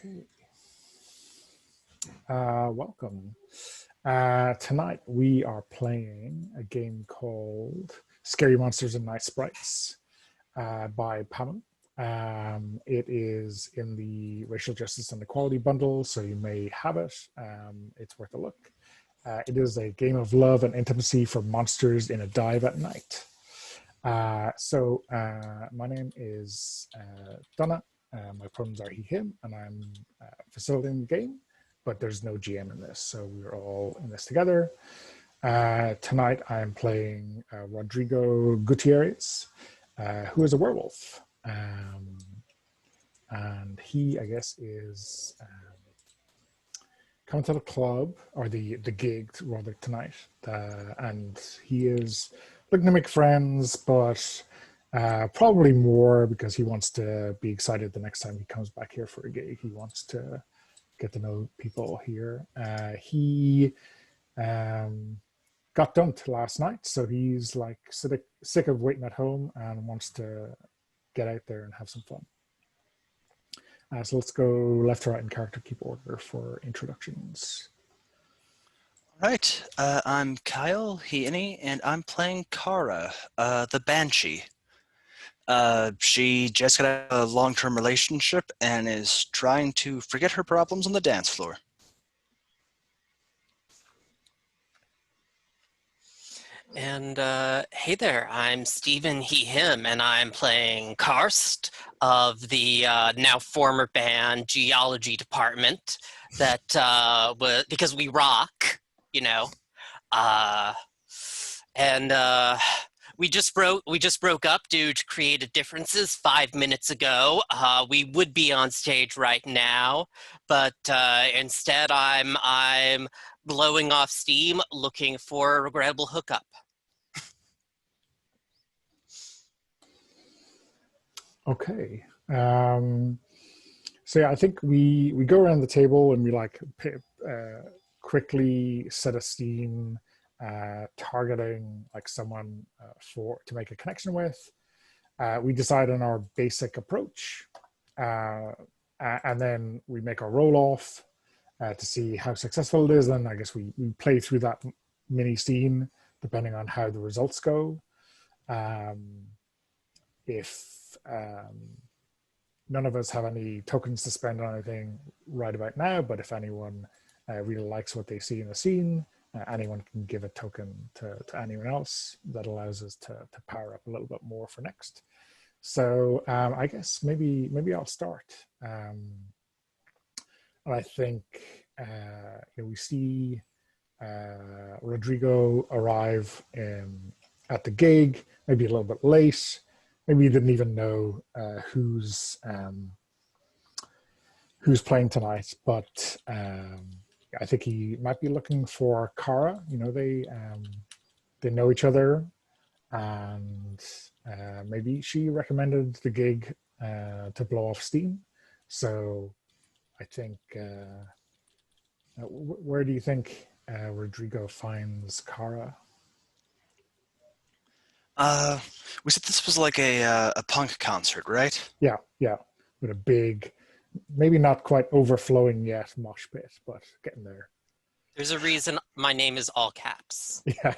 Okay. Welcome. Tonight we are playing a game called Scary Monsters and Nice Sprites by Pamela. It is in the Racial Justice and Equality bundle, so you may have it. It's worth a look. It is a game of love and intimacy for monsters in a dive at night. My name is Donna. My pronouns are he, him, and I'm facilitating the game, but there's no GM in this, so we're all in this together. Tonight I'm playing Rodrigo Gutierrez, who is a werewolf. And he, I guess, is coming to the club, or the gig rather, tonight. And he is looking to make friends, but probably more because he wants to be excited the next time he comes back here for a gig. He wants to get to know people here. He got dumped last night, so he's like sick of waiting at home and wants to get out there and have some fun. So let's go left to right in character keep order for introductions. All right, I'm Kyle Heaney, and I'm playing Kara, the Banshee. She just got a long-term relationship and is trying to forget her problems on the dance floor. And hey there, I'm Stephen he, him, and I'm playing Karst of the now former band Geology Department that because we rock, you know. We just broke up due to creative differences 5 minutes ago. We would be on stage right now, but instead I'm blowing off steam, looking for a regrettable hookup. Okay. So yeah, I think we go around the table and we like quickly set a scene, targeting like someone to make a connection with. We decide on our basic approach, and then we make our roll off to see how successful it is. And I guess we play through that mini scene depending on how the results go. If none of us have any tokens to spend on anything right about now, but if anyone really likes what they see in the scene, anyone can give a token to anyone else. That allows us to power up a little bit more for next. So I guess maybe I'll start. And I think we see Rodrigo arrive at the gig, maybe a little bit late. Maybe you didn't even know who's playing tonight, but I think he might be looking for Kara. You know, they know each other, and maybe she recommended the gig to blow off steam. So I think, where do you think Rodrigo finds Kara? We said this was like a punk concert, right? Yeah, with a big, maybe not quite overflowing yet mosh pit, but getting there. There's a reason my name is all caps. Yeah.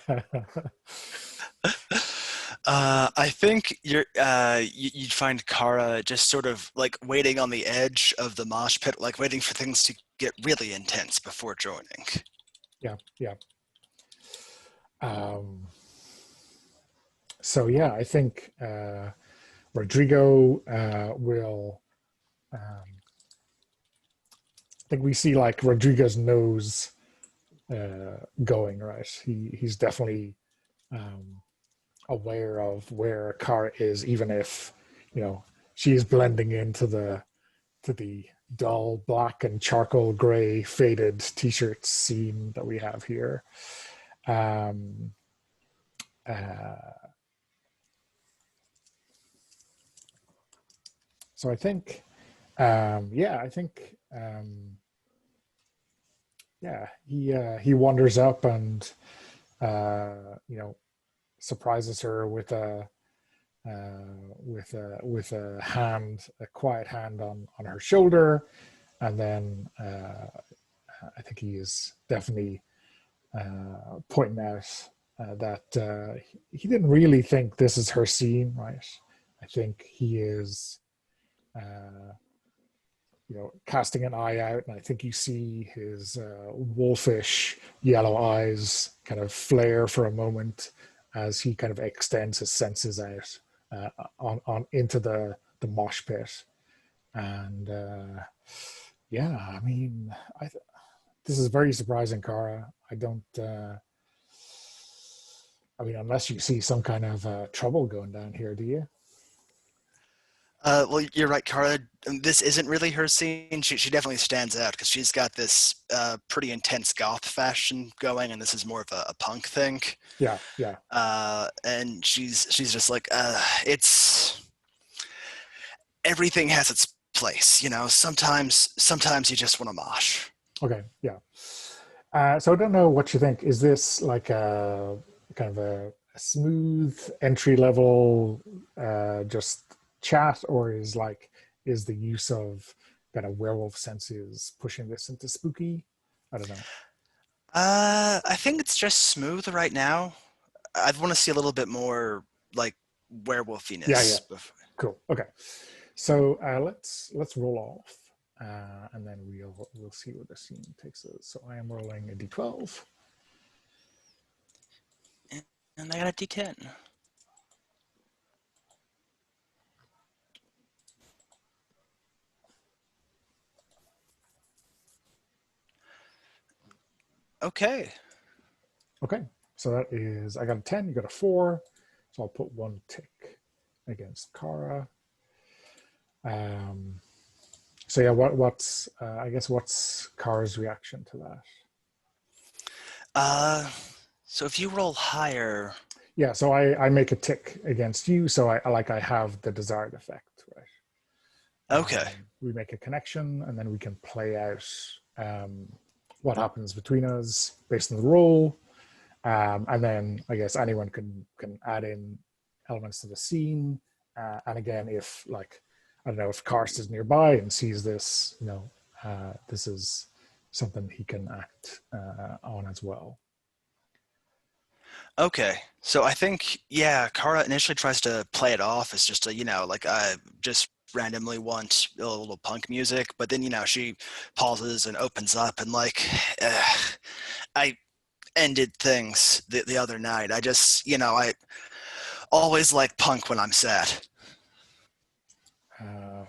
I think you'd find Kara just sort of like waiting on the edge of the mosh pit, like waiting for things to get really intense before joining. Yeah. So yeah, I think Rodrigo will. I think we see like Rodrigo's nose going right. He's definitely aware of where Kara is, even if she is blending into the dull black and charcoal gray faded t-shirt scene that we have here. So I think, he wanders up and surprises her with a quiet hand on her shoulder, and then I think he is definitely pointing out that he didn't really think this is her scene, right? I think he is, casting an eye out, and I think you see his wolfish yellow eyes kind of flare for a moment as he kind of extends his senses out on into the mosh pit, and yeah, I mean, this is very surprising, Cara. I don't. I mean, unless you see some kind of trouble going down here, do you? Well, you're right, Cara. This isn't really her scene. She definitely stands out because she's got this pretty intense goth fashion going, and this is more of a punk thing. Yeah, yeah. And she's just like, it's everything has its place, you know. Sometimes you just want to mosh. Okay, yeah. So I don't know what you think. Is this like a kind of a smooth entry level just chat, or is the use of kind of werewolf senses pushing this into spooky? I don't know. I think it's just smooth right now. I'd want to see a little bit more like Yeah, yeah. werewolfiness. Cool. Okay. So let's roll off, and then we'll see what the scene takes us. So I am rolling a d12. And I got a D10. Okay. Okay. So that is, I got a 10, you got a 4. So I'll put one tick against Kara. So yeah, what's I guess what's Kara's reaction to that? So if you roll higher, Yeah, so I make a tick against you, so I have the desired effect, right? okay. We make a connection, and then we can play out what happens between us based on the roll, and then I guess anyone can add in elements to the scene. And again, if like I don't know if Karst is nearby and sees this, this is something he can act on as well. Okay. So I think, yeah, Kara initially tries to play it off as just like I just randomly want a little punk music, but then, she pauses and opens up and like, I ended things the other night. I just, I always like punk when I'm sad.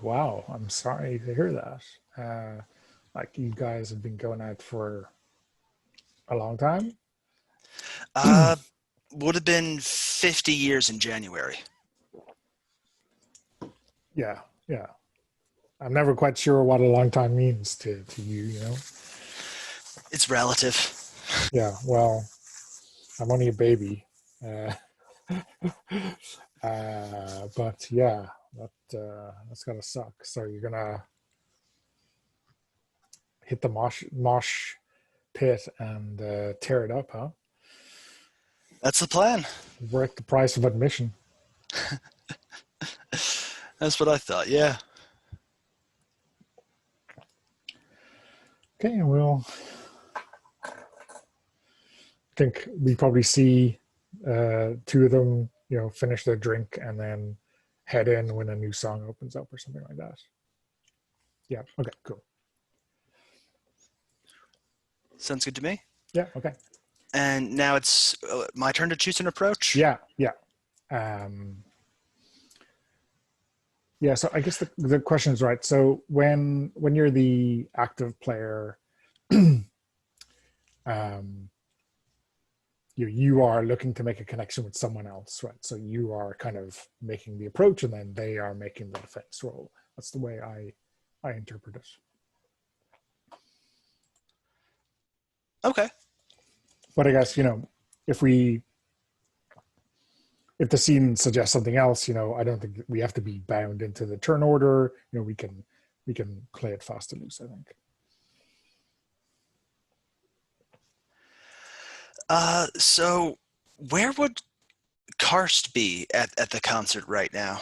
Wow, I'm sorry to hear that. Like you guys have been going out for a long time. Uh, would have been 50 years in January. Yeah, yeah. I'm never quite sure what a long time means to you, you know? It's relative. Yeah, well, I'm only a baby. But yeah, that's gotta suck. So you're gonna hit the mosh pit and tear it up, huh? That's the plan. Worth the price of admission. That's what I thought, yeah. Okay, and we'll think we probably see two of them, finish their drink and then head in when a new song opens up or something like that. Yeah. Okay. Cool. Sounds good to me. Yeah. Okay. And now it's my turn to choose an approach? Yeah. Yeah. Yeah. So I guess the question is right. So when you're the active player, you are looking to make a connection with someone else, right? So you are kind of making the approach, and then they are making the defense roll. That's the way I interpret it. Okay. But I guess if the scene suggests something else, I don't think we have to be bound into the turn order. We can play it fast and loose, I think. So where would Karst be at the concert right now?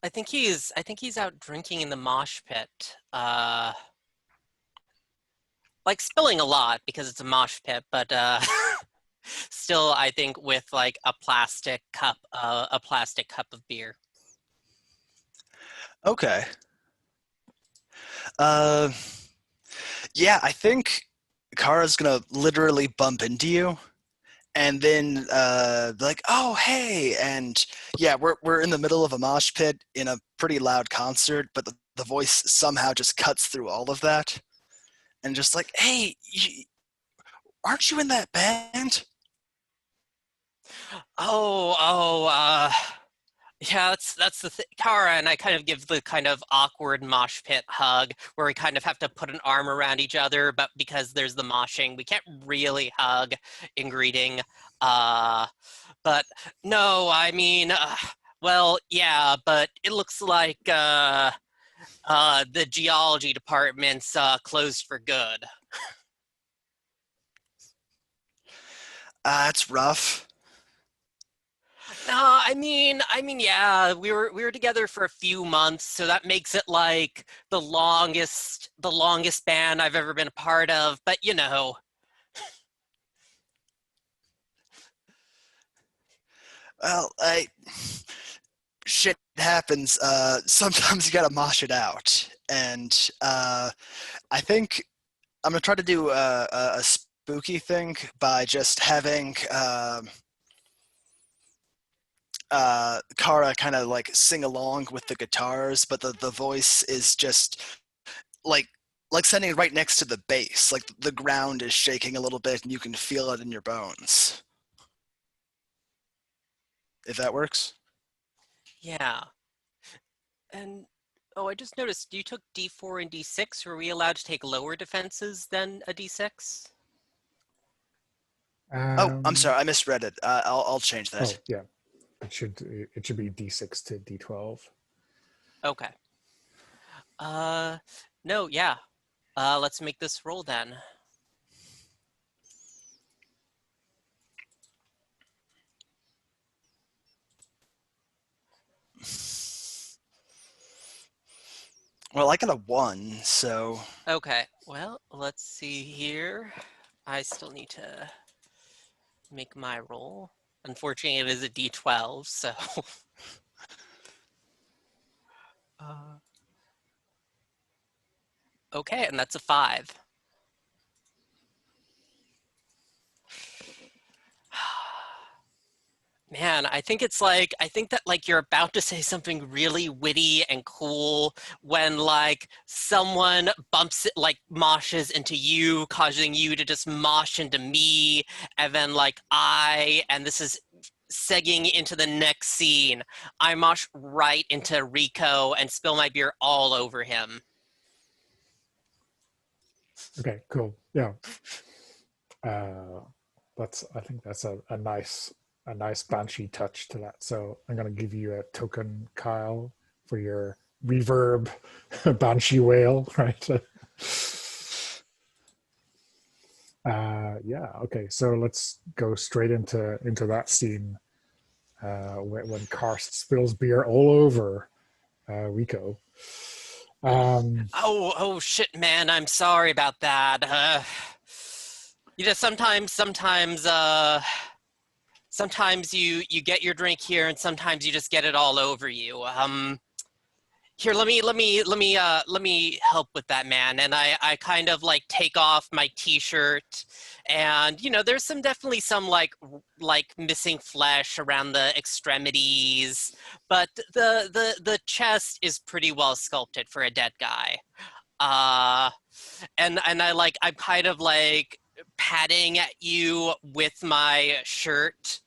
I think he's out drinking in the mosh pit. Like spilling a lot because it's a mosh pit, but still, I think with like a plastic cup of beer. Okay. Uh, yeah, I think Kara's gonna literally bump into you, and then be like, "Oh, hey!" And yeah, we're in the middle of a mosh pit in a pretty loud concert, but the voice somehow just cuts through all of that, and just like, "Hey, aren't you in that band?" Oh, oh, yeah, that's the thing, Kara, and I kind of give the kind of awkward mosh pit hug where we kind of have to put an arm around each other, but because there's the moshing, we can't really hug in greeting. Uh, but no, I mean, well, yeah, but it looks like the geology department's closed for good. It's rough. No, yeah, we were together for a few months, so that makes it like the longest band I've ever been a part of. But Well, shit happens. Sometimes you gotta mosh it out, and I think I'm gonna try to do a spooky thing by just having Kara kind of like sing along with the guitars, but the voice is just like standing right next to the bass. Like the ground is shaking a little bit, and you can feel it in your bones. If that works. yeah. And oh, I just noticed you took D4 and D6. Were we allowed to take lower defenses than a D6? Oh, I'm Um, sorry, I misread it. I'll change that. oh yeah, it should be D6 to D12. Okay. Uh, no, yeah. Let's make this roll then. Well, I got a 1, so Okay. Well, let's see here. I still need to make my roll. Unfortunately, it is a D12, so. Uh, okay, and that's a 5. Man, I think that like you're about to say something really witty and cool when like someone bumps it, like moshes into you, causing you to just mosh into me, and then and this is segging into the next scene. I mosh right into Rico and spill my beer all over him. Okay, cool. Yeah. Uh, I think that's a nice banshee touch to that. So I'm gonna give you a token, Kyle, for your reverb banshee wail, right? Yeah. Okay. So let's go straight into that scene when Karst spills beer all over Rico. Oh shit, man! I'm sorry about that. Sometimes you get your drink here, and sometimes you just get it all over you. Here, let me help with that, man. And I kind of like take off my t-shirt, and there's definitely some like missing flesh around the extremities, but the chest is pretty well sculpted for a dead guy. Uh, and I'm kind of like patting at you with my shirt.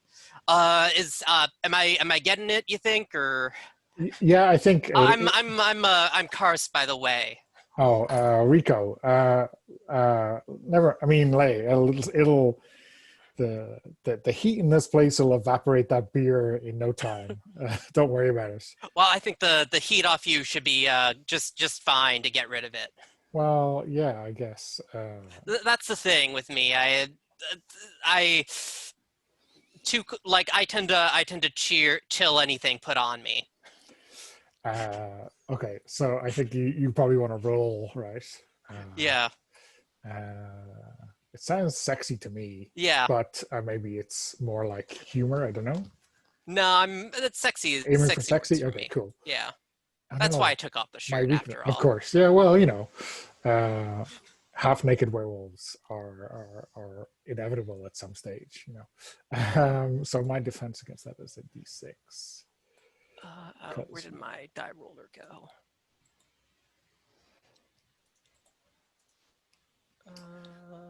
Is am I getting it, you think, or Yeah, I think. I'm Karst, by the way. Oh, Rico. Never. I mean, like it'll the heat in this place will evaporate that beer in no time. Don't worry about it. Well, I think the heat off you should be just fine to get rid of it. Well, yeah, I guess. That's the thing with me. I too like I tend to chill anything put on me. Okay, so I think you probably want to roll, right? Yeah. It sounds sexy to me, Yeah. but maybe it's more like humor. I don't know. No, that's sexy. Aiming for Sexy works sexy. for Okay, me. cool. Yeah. I don't That's why know. I took off the My shirt weakness, after of all. course. Yeah, well, half-naked werewolves are inevitable at some stage. So my defense against that is a D6. Where did my die roller go?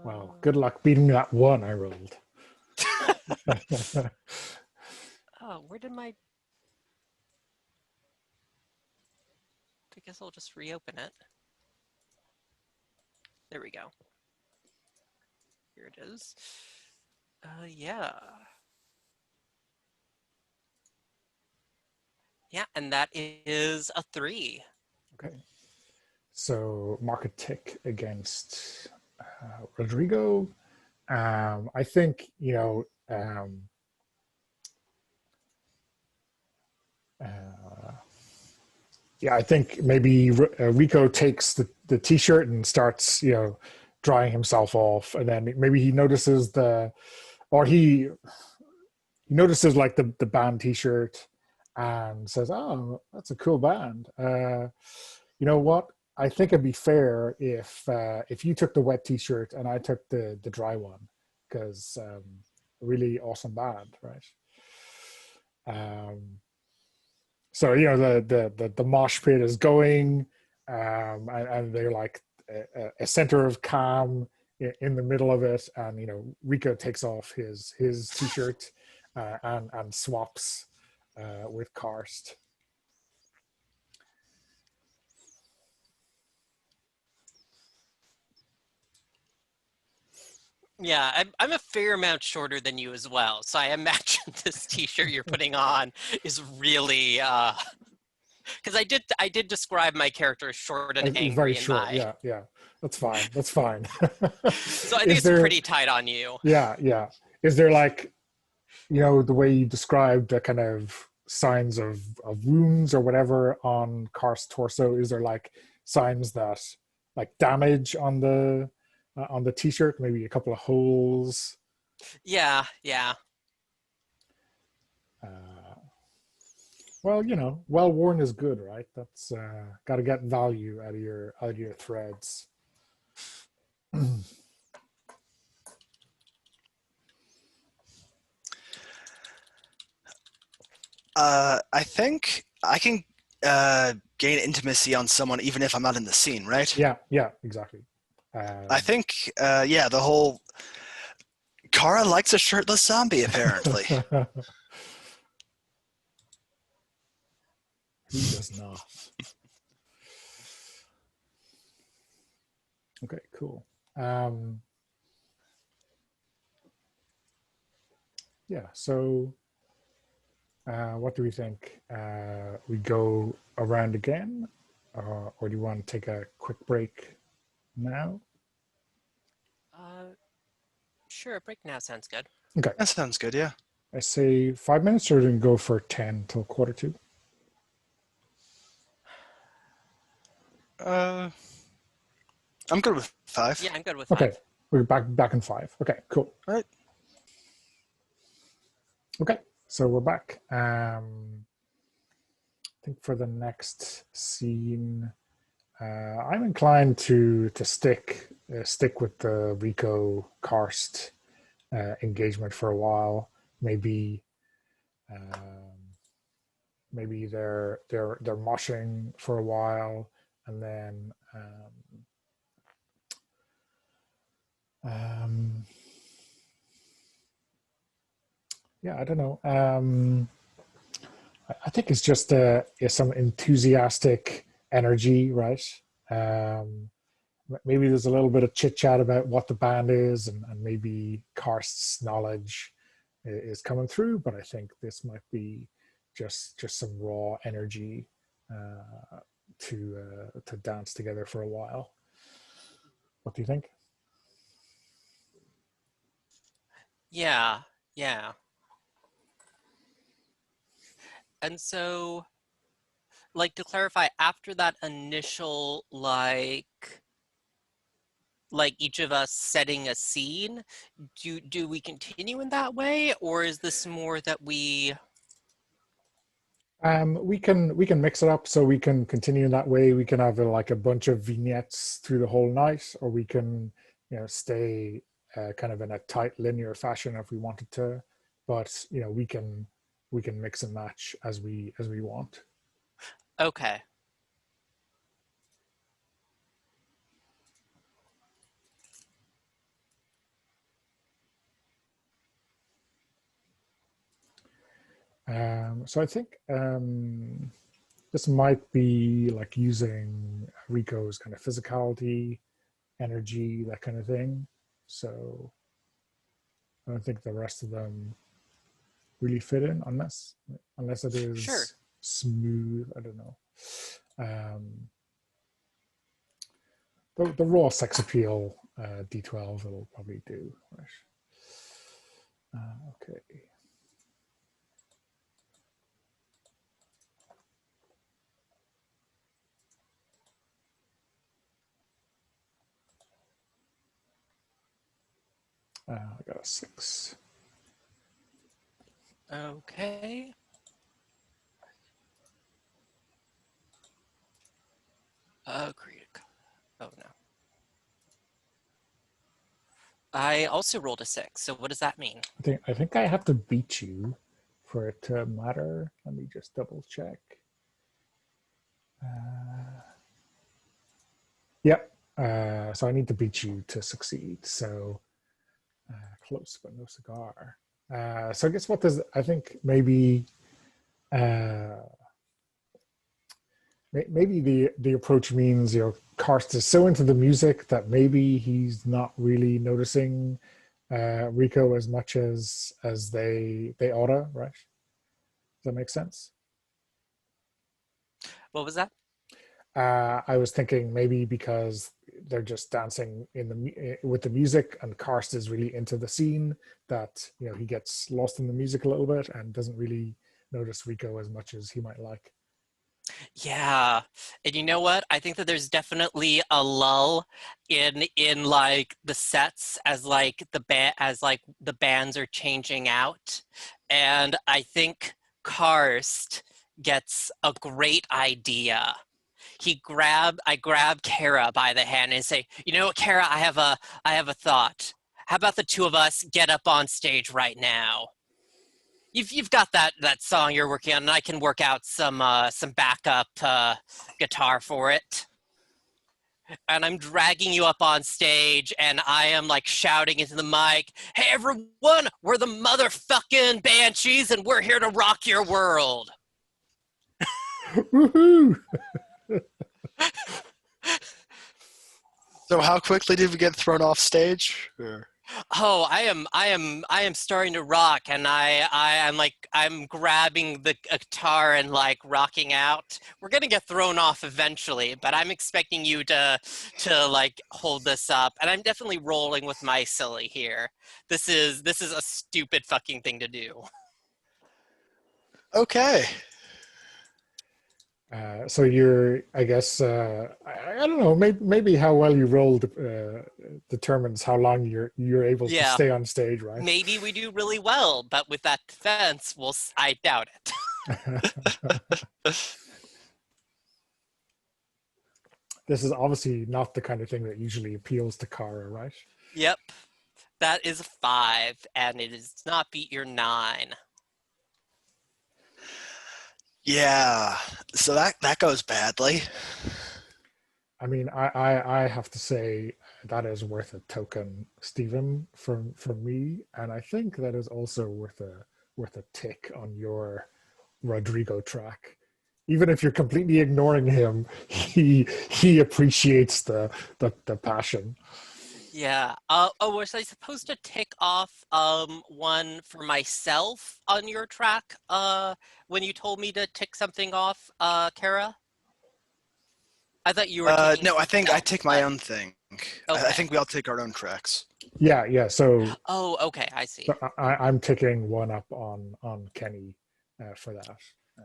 Well, good luck beating that one I rolled. Oh, where did my... I guess I'll just reopen it. There we go. Here it is. Yeah. Yeah, and that is a 3. Okay. So mark a tick against Rodrigo. I think, yeah, I think maybe Rico takes the t-shirt and starts, drying himself off, and then maybe he notices he notices like the band t-shirt and says, "Oh, that's a cool band. You know what? I think it'd be fair if you took the wet t-shirt and I took the dry one, because really awesome band, right?" So the mosh pit is going, and they're like a center of calm in the middle of it, and Rico takes off his t-shirt and swaps with Karst. Yeah, I'm a fair amount shorter than you as well, so I imagine this t-shirt you're putting on is really... Because I did describe my character as short and He's very angry in short. my... Yeah. That's fine. That's fine. So I think Is it's there? pretty tight on you. Yeah. Is there like, the way you described the kind of signs of wounds or whatever on Karst's torso? Is there like signs that like damage on the t-shirt? Maybe a couple of holes. Yeah. Uh, well, well worn is good, right? That's got to get value out of your threads. I think I can gain intimacy on someone even if I'm not in the scene, right? Yeah, exactly. I think, the whole Kara likes a shirtless zombie, apparently. Who does not? Okay, cool. Yeah, so what do we think? We go around again, or do you want to take a quick break now? Sure, break now sounds good. Okay, That sounds good, yeah. I say 5 minutes, or we can go for 10 till quarter two. I'm good with 5. Yeah, I'm good with Okay, 5. we're back in 5. Okay, cool. All right. Okay, so we're back. I think for the next scene, I'm inclined to stick with the Rico Karst engagement for a while. Maybe maybe they're moshing for a while, and then yeah, I don't know. I think it's just some enthusiastic energy, right? Um, Maybe there's a little bit of chit chat about what the band is, and maybe Karst's knowledge is coming through. But I think this might be just some raw energy to dance together for a while. What do you think? Yeah. And so like to clarify, after that initial like each of us setting a scene, do we continue in that way, or is this more that we? We can mix it up, so we can continue in that way. We can have like a bunch of vignettes through the whole night, or we can, stay kind of in a tight linear fashion if we wanted to. But we can mix and match as we want. Okay. So I think this might be like using Rico's kind of physicality, energy, that kind of thing. So I don't think the rest of them really fit in unless it Sure. is smooth. I don't know. Um, the raw sex appeal D12 will probably do. Right. Okay. I got a 6. Okay. Agreed. Oh no. I also rolled a 6. So what does that mean? I think I have to beat you for it to matter. Let me just double check. Yep. So I need to beat you to succeed. So close, but no cigar. So I guess I think uh, maybe the approach means Karst is so into the music that maybe he's not really noticing Rico as much as they oughta, right? Does that make sense? What was that? I was thinking maybe because they're just dancing with the music, and Karst is really into the scene, that he gets lost in the music a little bit and doesn't really notice Rico as much as he might like. Yeah. And you know what? I think that there's definitely a lull in like the sets as like the bands are changing out. And I think Karst gets a great idea. I grab Kara by the hand and say, "You know what, Kara, I have a thought. How about the two of us get up on stage right now? You've got that song you're working on, and I can work out some backup guitar for it." And I'm dragging you up on stage, and I am like shouting into the mic, "Hey everyone, we're the motherfucking Banshees, and we're here to rock your world." Woohoo! So how quickly did we get thrown off stage? Or... Oh, I am starting to rock, and I'm grabbing the guitar and like rocking out. We're gonna get thrown off eventually, but I'm expecting you to like hold this up, and I'm definitely rolling with my silly here. This is a stupid fucking thing to do. Okay. So I guess, I don't know. Maybe how well you rolled determines how long you're able to Yeah, stay on stage, right? maybe we do really well, but with that defense, I doubt it. This is obviously not the kind of thing that usually appeals to Kara, right? Yep, that is a 5, and it does not beat your 9. Yeah. So that goes badly. I mean, I have to say that is worth a token, Stephen, from me, and I think that is also worth a tick on your Rodrigo track. Even if you're completely ignoring him, he appreciates the passion. Yeah. Oh, was I supposed to tick off one for myself on your track when you told me to tick something off, Kara? I thought you were ticking No, I something think I else, take my but own thing. I okay. think we all take our own tracks. Yeah. Oh, okay, I see. So I'm ticking one up on Kenny for that. Uh,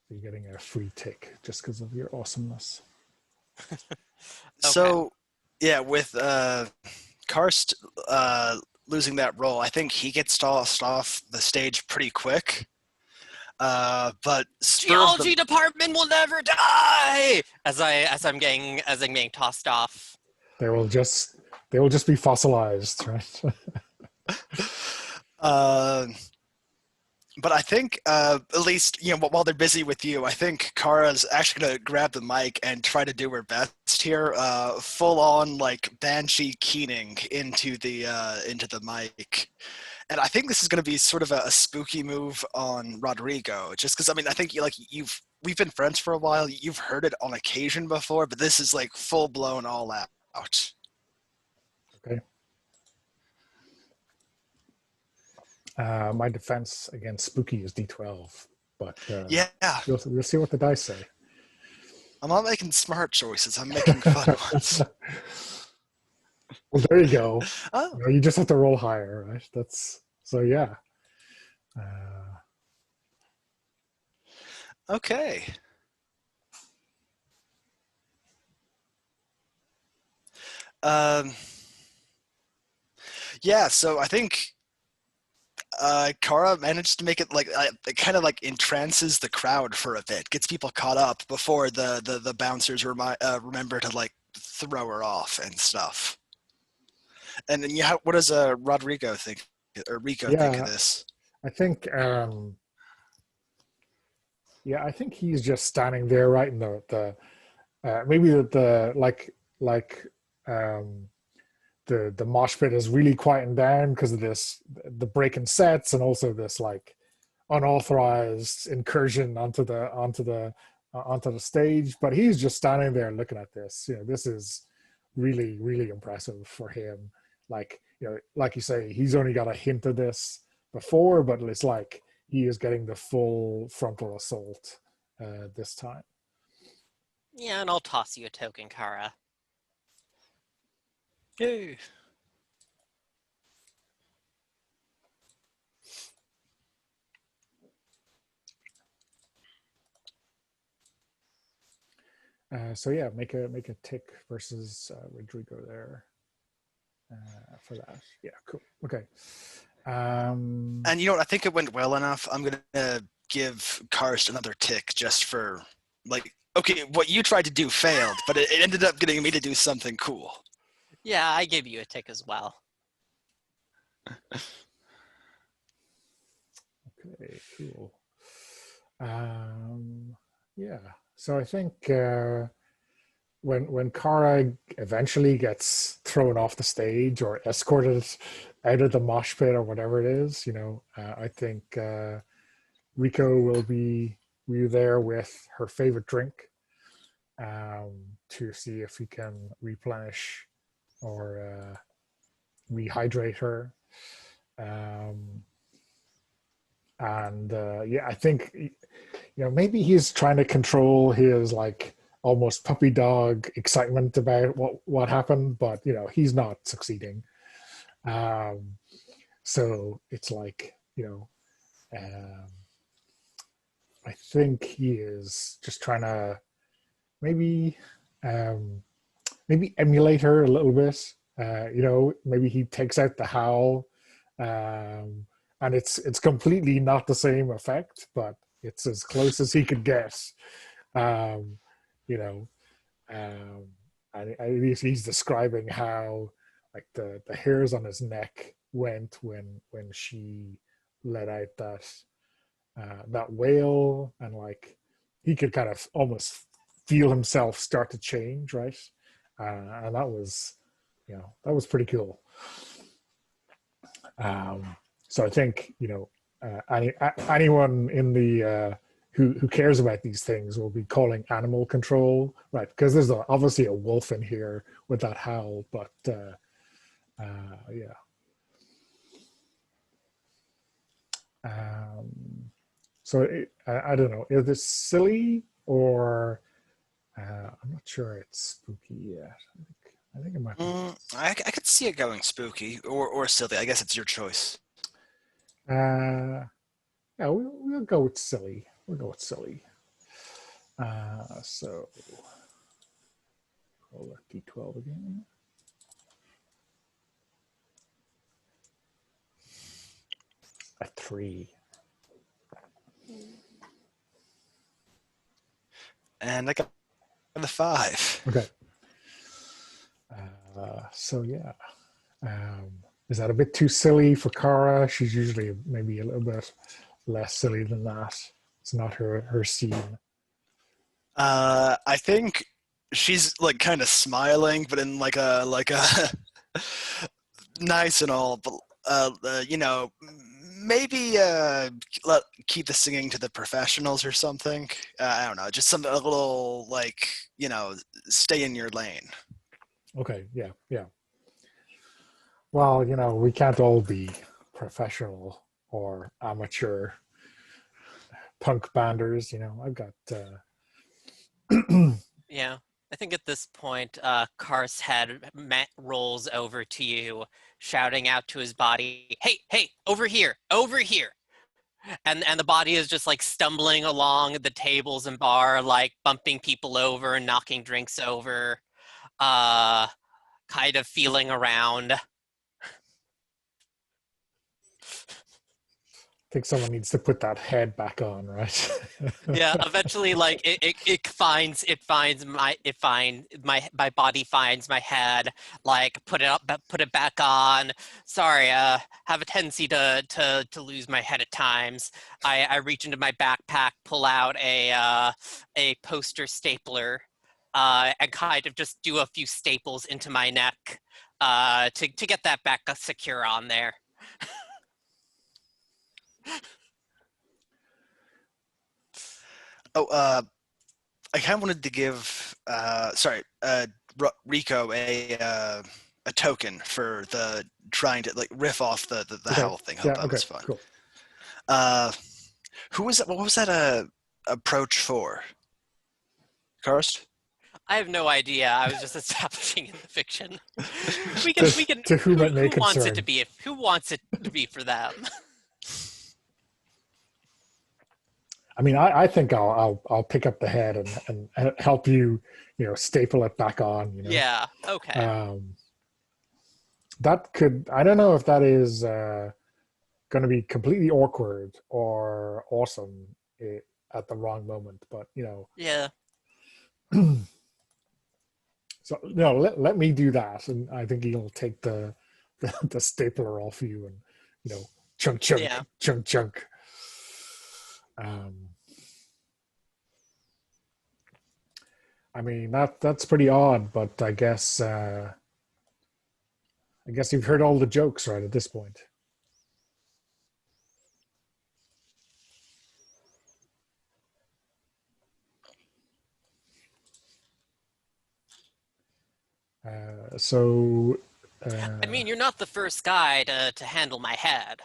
you're getting a free tick just because of your awesomeness. So, yeah, with Karst losing that role, I think he gets tossed off the stage pretty quick. But Geology department will never die. As I'm being tossed off. They will just be fossilized, right? But I think, at least, while they're busy with you, I think Kara's actually going to grab the mic and try to do her best here. Full on, like, banshee keening into the mic. And I think this is going to be sort of a spooky move on Rodrigo, just because, I mean, I think, we've been friends for a while. You've heard it on occasion before, but this is, like, full-blown all out. Okay. My defense against spooky is D12, but Yeah. we'll see what the dice say. I'm not making smart choices. I'm making fun ones. Well, there you go. Oh. You just have to roll higher, right? So yeah. Okay. Yeah, so I think Kara managed to make it it kind of like entrances the crowd for a bit, gets people caught up before the bouncers remember to like throw her off and stuff. And then what does Rodrigo think, or Rico think of this? I think I think he's just standing there, right in the maybe the mosh pit is really quieting down because of the breaking sets, and also this like unauthorized incursion onto the stage. But he's just standing there looking at this. This is really, really impressive for him. Like, like you say, he's only got a hint of this before, but it's like he is getting the full frontal assault this time. Yeah, and I'll toss you a token, Kara. Yay. So yeah, make a tick versus Rodrigo there for that. Yeah, cool. Okay. And you know what? I think it went well enough. I'm gonna give Karst another tick just for like, okay, what you tried to do failed, but it ended up getting me to do something cool. Yeah, I give you a tick as well. Okay, cool. Yeah. So I think when Kara eventually gets thrown off the stage or escorted out of the mosh pit or whatever it is, I think Rico will be there with her favorite drink to see if he can replenish or rehydrate her. I think maybe he's trying to control his like almost puppy dog excitement about what happened, but he's not succeeding. So it's like I think he is just trying to maybe emulate her a little bit. Maybe he takes out the howl. And it's completely not the same effect, but it's as close as he could get. And he's describing how like the hairs on his neck went when she let out that wail, and like he could kind of almost feel himself start to change, right? And that was pretty cool. So I think anyone in the who cares about these things will be calling animal control, right? Because there's obviously a wolf in here with that howl, but yeah. So I don't know. Is this silly or I'm not sure it's spooky yet. I think it might be. I could see it going spooky or silly. I guess it's your choice. Yeah, we'll go with silly. We'll go with silly. So roll a d12 again. A 3. And I got the 5. Okay. So yeah. Is that a bit too silly for Kara? She's usually maybe a little bit less silly than that. It's not her scene. I think she's like kind of smiling, but in like a nice and all, but you know, maybe keep the singing to the professionals or something. I don't know, just something a little like, you know, stay in your lane. Okay, yeah, yeah. Well, you know, we can't all be professional or amateur punk banders. You know, I've got. Yeah. I think at this point, Kar's head rolls over to you, shouting out to his body, "Hey, hey, over here, over here!" And the body is just like stumbling along the tables and bar, like bumping people over and knocking drinks over, uh, kind of feeling around. I think someone needs to put that head back on, right? Yeah, eventually, like my body finds my head, like put it up, put it back on. Sorry, have a tendency to lose my head at times. I reach into my backpack, pull out a poster stapler, and kind of just do a few staples into my neck, to get that back secure on there. Oh, I kind of wanted to give Rico a token for the trying to like riff off the Okay. howl thing. Hope Yeah. that Okay. was fun. Cool. Who was that? What was that approach for? Karst? I have no idea. I was just establishing in the fiction. We can. To whom it may Who wants it to concern. be? Who wants it to be for them? I mean, I think I'll pick up the head and help you, you know, staple it back on. You know, Yeah. Okay. that could. I don't know if that is going to be completely awkward or awesome at the wrong moment, but you know. Yeah. So no, let me do that, and I think he'll take the stapler off you, and you know, chunk chunk Yeah. chunk chunk. Um, I mean that's pretty odd, but I guess you've heard all the jokes right at this point. So I mean, you're not the first guy to handle my head.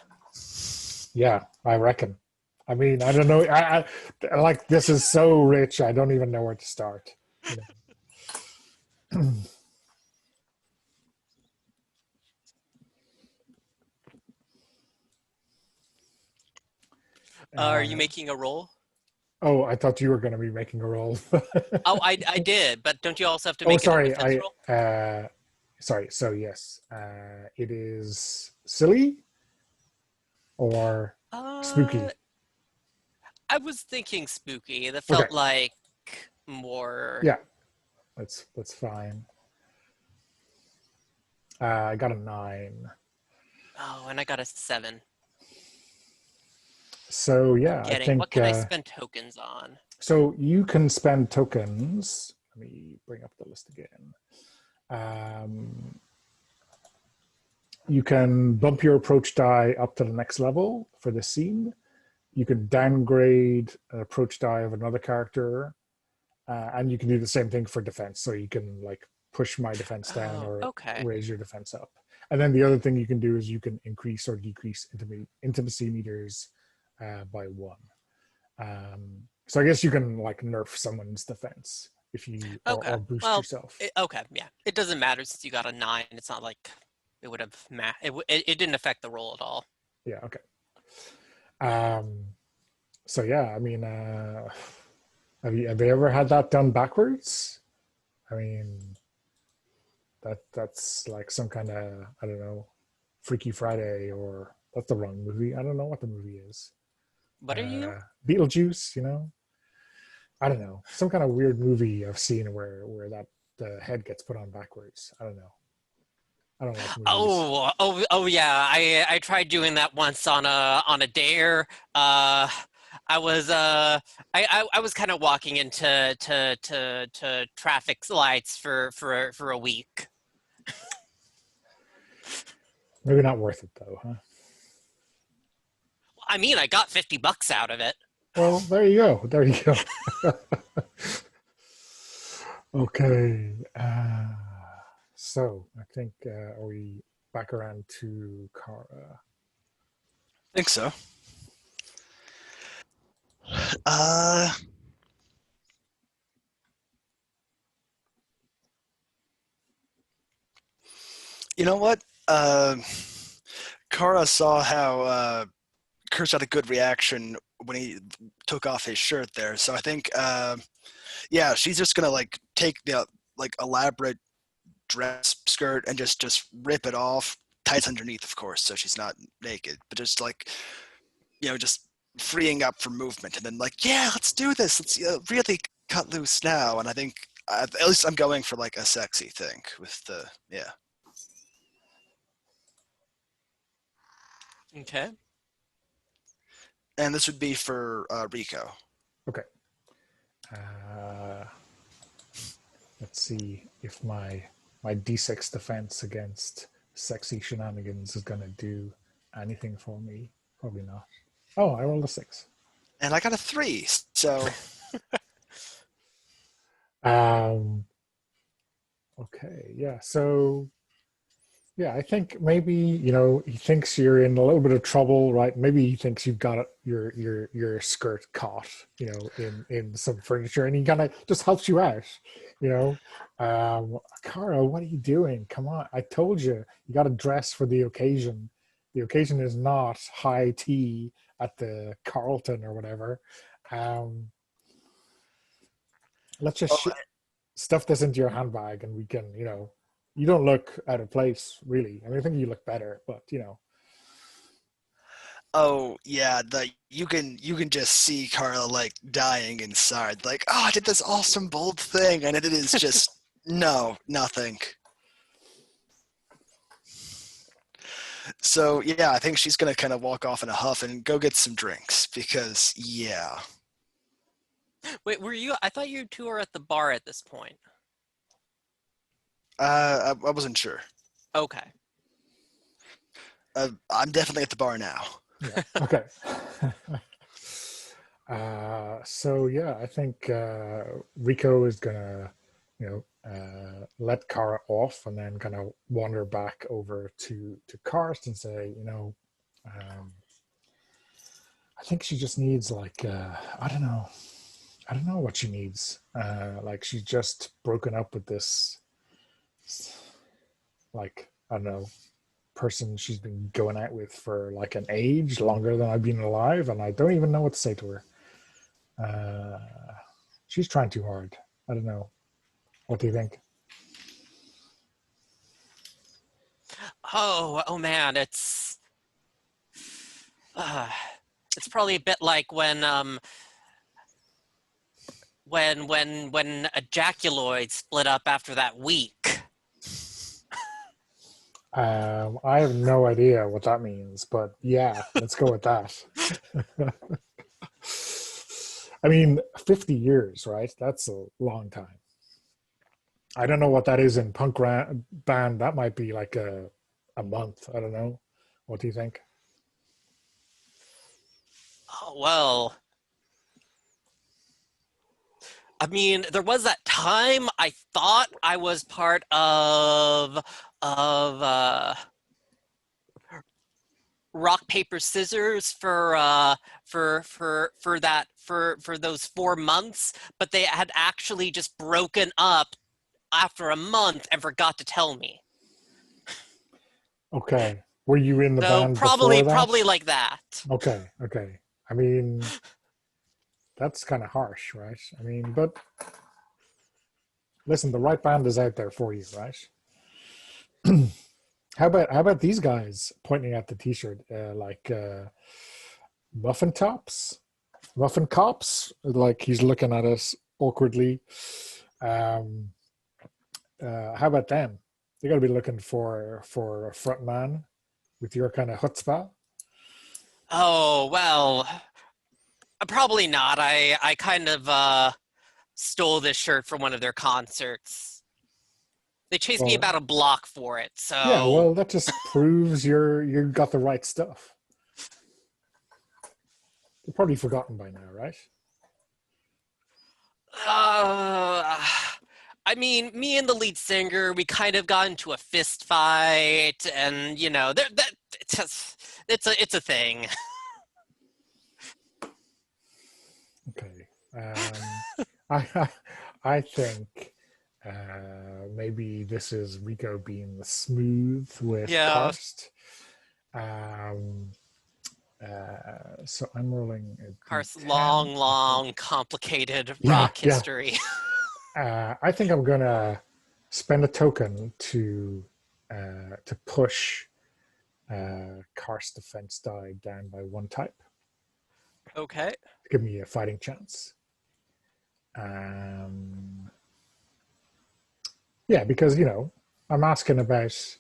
yeah, I reckon. I mean, I don't know. I like this is so rich. I don't even know where to start. You know. Are you making a roll? Oh, I thought you were going to be making a roll. Oh, I did, but don't you also have to Oh, make a sorry. defense roll? Sorry. So yes, it is silly or Uh, spooky. I was thinking spooky. That Okay. felt like more. Yeah, that's fine. I got a 9. Oh, and I got a 7. So yeah, I What think can I spend tokens on? so. You can spend tokens. Let me bring up the list again. Um, you can bump your approach die up to the next level for the scene. You can downgrade an approach die of another character, and you can do the same thing for defense. So you can like push my defense down Oh, or okay. raise your defense up. And then the other thing you can do is you can increase or decrease intimacy meters by 1. So I guess you can like nerf someone's defense if you Okay. or boost Well, yourself. okay. Yeah. It doesn't matter since you got a 9. It's not like it would have it didn't affect the roll at all. Yeah. Okay. So yeah, I mean, Have you ever had that done backwards? I mean, that's like some kind of, I don't know, Freaky Friday, or that's the wrong movie. I don't know what the movie is. What are you? Beetlejuice, you know? I don't know. Some kind of weird movie I've seen where that the head gets put on backwards. I don't know. I don't like movies. Oh yeah. I tried doing that once on a dare. I was I was kind of walking into to traffic lights for a week. Maybe not worth it though, huh? I mean, I got $50 out of it. Well, there you go. There you go. Okay. So I think are we back around to Kara? I think so. Uh, you know what? Kara saw how Kurtz had a good reaction when he took off his shirt there. So I think, yeah, she's just gonna like take the like elaborate dress skirt and just rip it off, tights underneath, of course, so she's not naked, but just like just freeing up for movement, and then like, yeah, let's do this. Let's really cut loose now. And I think at least I'm going for like a sexy thing with the yeah. Okay. And this would be for Rico. Okay. Uh, let's see if my D6 defense against sexy shenanigans is gonna do anything for me. Probably not. Oh, I rolled a 6. And I got a 3, so Um. Okay. Yeah. So yeah, I think maybe he thinks you're in a little bit of trouble, right? Maybe he thinks you've got your skirt caught, in some furniture, and he kind of just helps you out, you know. Cara, what are you doing? Come on, I told you you got to dress for the occasion. The occasion is not high tea at the Carlton or whatever. Um, let's just stuff this into your handbag, and we can, you don't look out of place, really. I mean, I think you look better, but oh yeah, you can just see Carla like dying inside, like, oh, I did this awesome bold thing, and it is just no, nothing. So yeah, I think she's gonna kind of walk off in a huff and go get some drinks because yeah. Wait, were you? I thought you two are at the bar at this point. I wasn't sure. Okay. I'm definitely at the bar now. Yeah. Okay. So yeah, I think Rico is gonna, let Kara off, and then kind of wander back over to Karst and say, I think she just needs like I don't know what she needs. Like she's just broken up with this, like, I don't know, person she's been going out with for like an age longer than I've been alive, and I don't even know what to say to her. She's trying too hard. I don't know. What do you think? Oh man, it's probably a bit like when ejaculoid split up after that week. I have no idea what that means, but yeah, let's go with that. I mean, 50 years, right? That's a long time. I don't know what that is in punk band. That might be like a month. I don't know. What do you think? Oh, well, I mean, there was that time I thought I was part of rock paper scissors for those 4 months, but they had actually just broken up after a month and forgot to tell me. Okay. Were you in the So band before that? probably like that. Okay. I mean, that's kind of harsh, right? I mean, but listen, the right band is out there for you, right? How about these guys pointing at the T-shirt, muffin tops, muffin cops? Like he's looking at us awkwardly. Um, how about them? You got to be looking for a front man with your kind of chutzpah. Oh, well, probably not. I kind of stole this shirt from one of their concerts. They chased me Well, about a block for it, yeah. so Well, that just proves you got the right stuff. You're probably forgotten by now, right? uh I mean, me and the lead singer, we kind of got into a fist fight, and it's a thing. Okay. I I think maybe this is Rico being smooth with Yeah, Karst. Um, so I'm rolling a of course, d10. long, I think. long, complicated Yeah, rock yeah. history. I think I'm gonna spend a token to push Karst's defense die down by one type Okay. to give me a fighting chance. Um, yeah, because I'm asking about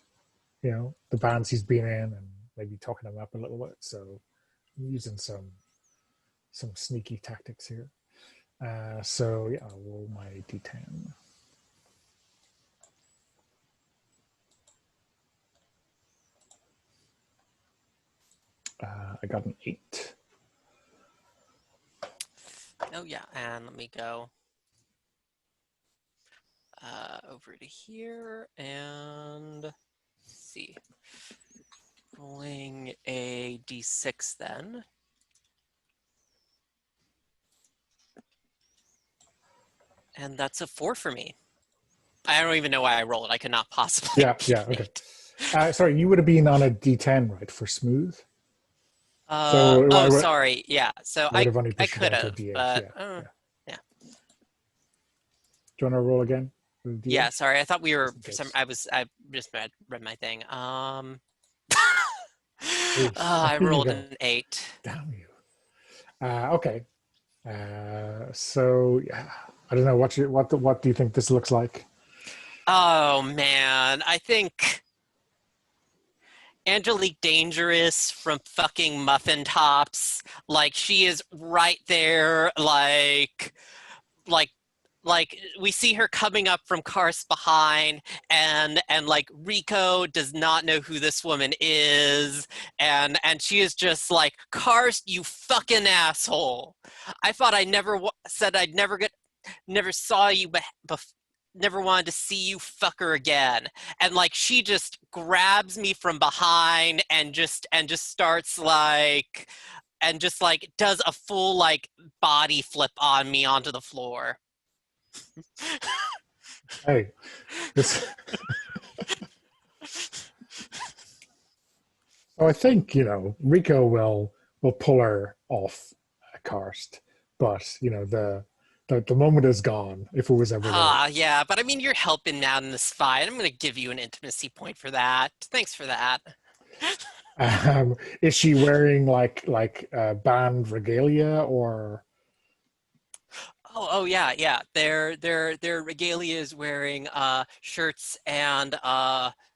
the bands he's been in and maybe talking him up a little bit. So I'm using some sneaky tactics here. So yeah, I'll roll my d10. I got an 8. Oh yeah, and let me go over to here and see. Rolling a d6 then. And that's a 4 for me. I don't even know why I rolled. I could not possibly Yeah, beat yeah, okay. it. Sorry, you would have been on a d10, right, for smooth. So Oh, sorry. Yeah. So I would have only I pushed you could down to a have, d8. but Yeah, yeah. yeah. Do you want to roll again? With a Yeah. d8? Sorry. I thought we were Just in for some. case. I just read my thing. Oof. I You rolled got, an 8. damn you. Okay. So yeah, I don't know what do you think this looks like? Oh man, I think Angelique Dangerous from fucking Muffin Tops. Like she is right there. Like like we see her coming up from Karst behind, and like Rico does not know who this woman is, and she is just like, Karst, you fucking asshole. I thought I never said I'd never saw you never wanted to see you fucker again. And like she just grabs me from behind and just starts like and just like does a full like body flip on me onto the floor. Hey, this. So I think Rico will pull her off Karst, but the moment is gone if it was ever there. Yeah, but I mean, you're helping out in this fight. I'm going to give you an intimacy point for that. Thanks for that. Is she wearing like band regalia or? Oh yeah, yeah. Their regalia is wearing shirts and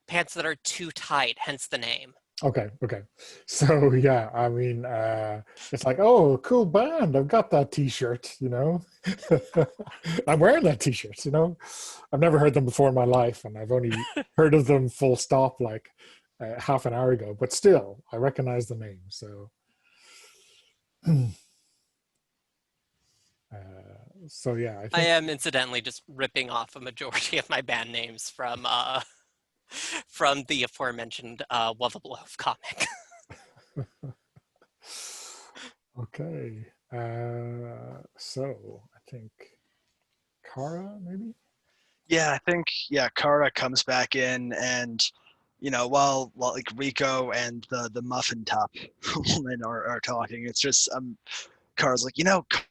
pants that are too tight, hence the name. Okay, okay. So yeah, I mean, it's like, oh, cool band. I've got that T-shirt. I'm wearing that T-shirt. I've never heard them before in my life, and I've only heard of them full stop like half an hour ago. But still, I recognize the name. So, so yeah, I I think am incidentally just ripping off a majority of my band names from the aforementioned Wolf comic. okay. So I think Kara maybe. Yeah, I think Kara comes back in, and while like Rico and the muffin top woman are talking, it's just Car's like,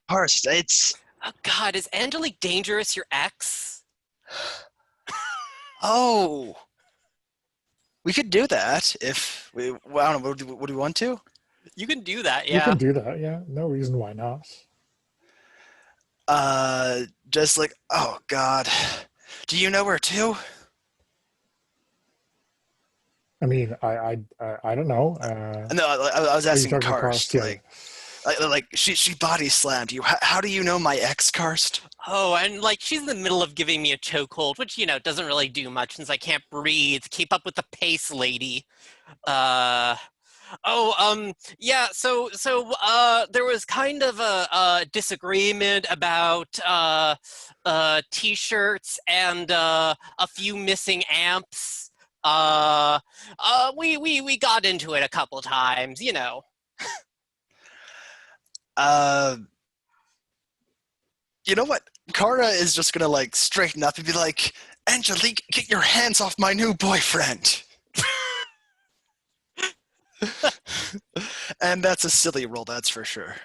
Karst, it's... Oh God, is Angelique Dangerous your ex? Oh, we could do that if we... Well, I don't know, would we want to? You can do that, We yeah. can do that. Yeah, no reason why not. Just like, oh God, do you know where to? I mean, I don't know. No, I was Are you asking talking Karst, Karst? Yeah, yeah. like she body slammed you. How do you know my ex, Karst? Oh, and like she's in the middle of giving me a chokehold, which doesn't really do much since I can't breathe. Keep up with the pace, lady. Uh, yeah. So there was kind of a disagreement about t-shirts and a few missing amps. We got into it a couple times, Uh, you know what? Kara is just gonna like straighten up and be like, Angelique, get your hands off my new boyfriend. And that's a silly roll, that's for sure.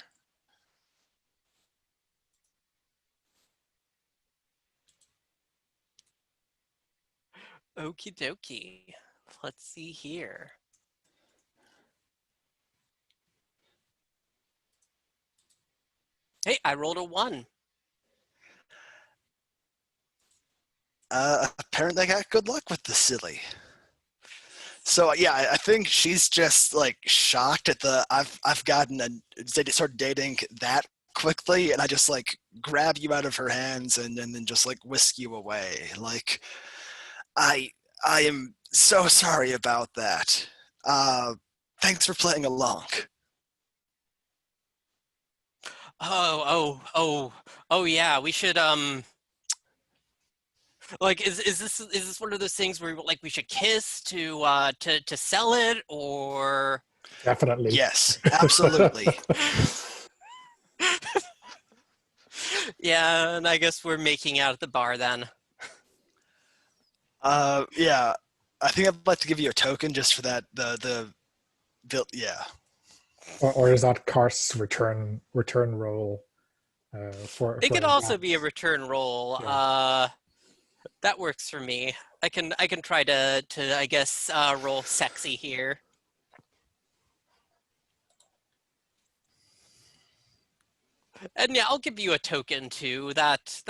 Okie dokie. Let's see here. Hey, I rolled a 1. Apparently I got good luck with the silly. So yeah, I think she's just like shocked at the I've started dating that quickly, and I just like grab you out of her hands and then just like whisk you away. Like I I am so sorry about that. Thanks for playing along. Oh yeah, we should like is this one of those things where like we should kiss to sell it, or Definitely. Yes, absolutely. yeah, and I guess we're making out at the bar then. Yeah, I think I'd like to give you a token just for that. Yeah. Or is that Karst's return roll It for could a also be a dance? return roll. Yeah. That works for me. I can try to I guess roll sexy here. And yeah, I'll give you a token too. That